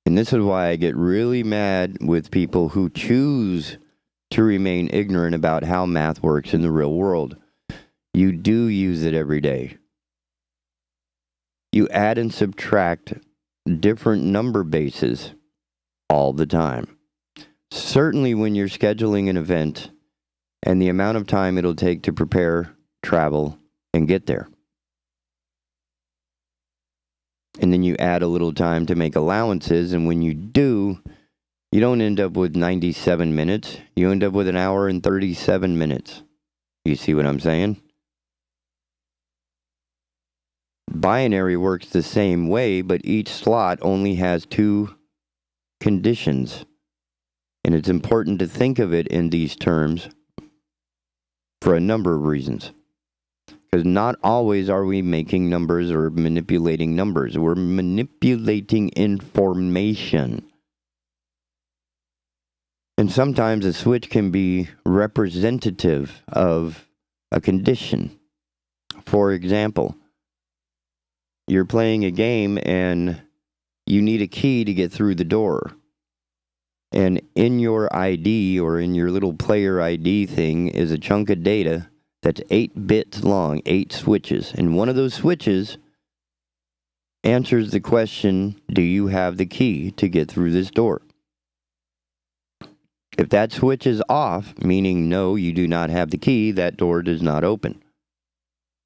And this is why I get really mad with people who choose to remain ignorant about how math works in the real world. You do use it every day. You add and subtract different number bases all the time. Certainly when you're scheduling an event and the amount of time it'll take to prepare, travel, and get there. And then you add a little time to make allowances, and when you do, you don't end up with 97 minutes. You end up with an hour and 37 minutes. You see what I'm saying? Binary works the same way, but each slot only has 2 conditions. And it's important to think of it in these terms for a number of reasons. Because not always are we making numbers or manipulating numbers. We're manipulating information. And sometimes a switch can be representative of a condition. For example, you're playing a game and you need a key to get through the door. And in your ID, or in your little player ID thing, is a chunk of data that's 8 bits long, 8 switches. And one of those switches answers the question, do you have the key to get through this door? If that switch is off, meaning no, you do not have the key, that door does not open.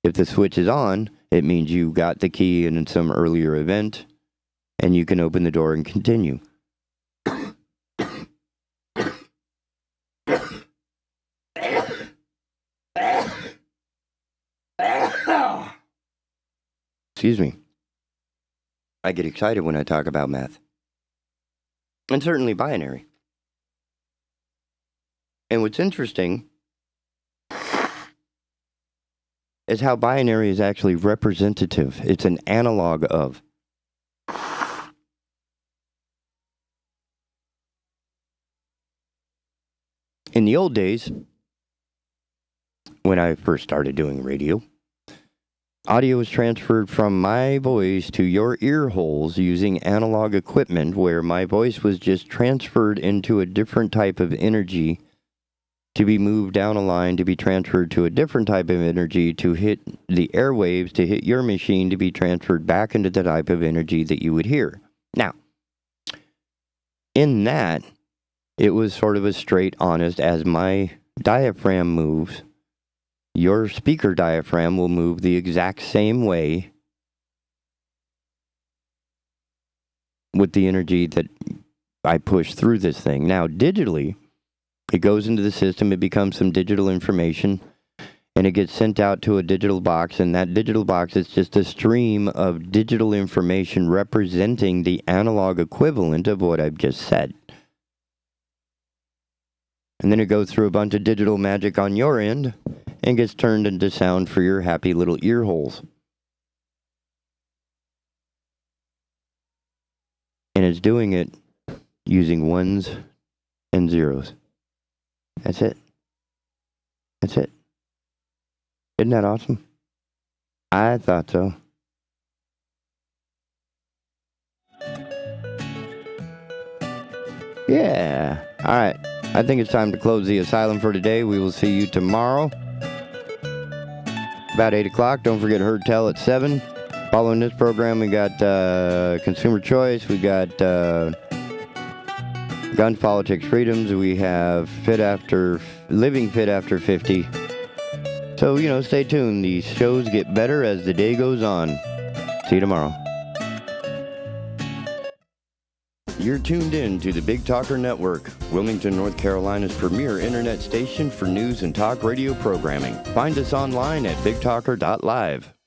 If the switch is on, it means you got the key in some earlier event, and you can open the door and continue. Excuse me. I get excited when I talk about math. And certainly binary. And what's interesting is how binary is actually representative. It's an analog of. In the old days, when I first started doing radio, audio was transferred from my voice to your ear holes using analog equipment, where my voice was just transferred into a different type of energy to be moved down a line, to be transferred to a different type of energy, to hit the airwaves, to hit your machine, to be transferred back into the type of energy that you would hear. Now, in that, it was sort of a straight, honest, as my diaphragm moves, your speaker diaphragm will move the exact same way with the energy that I push through this thing. Now, digitally, it goes into the system, it becomes some digital information, and it gets sent out to a digital box, and that digital box is just a stream of digital information representing the analog equivalent of what I've just said. And then it goes through a bunch of digital magic on your end and gets turned into sound for your happy little ear holes. And it's doing it using ones and zeros. That's it. That's it. Isn't that awesome? I thought so. Yeah. All right. I think it's time to close the Asylum for today. We will see you tomorrow about 8 o'clock. Don't forget Heard Tell at 7. Following this program, we got Consumer Choice. We got Guns, Politics, Freedoms. We have Living Fit After 50. So, stay tuned. These shows get better as the day goes on. See you tomorrow. You're tuned in to the Big Talker Network, Wilmington, North Carolina's premier internet station for news and talk radio programming. Find us online at bigtalker.live.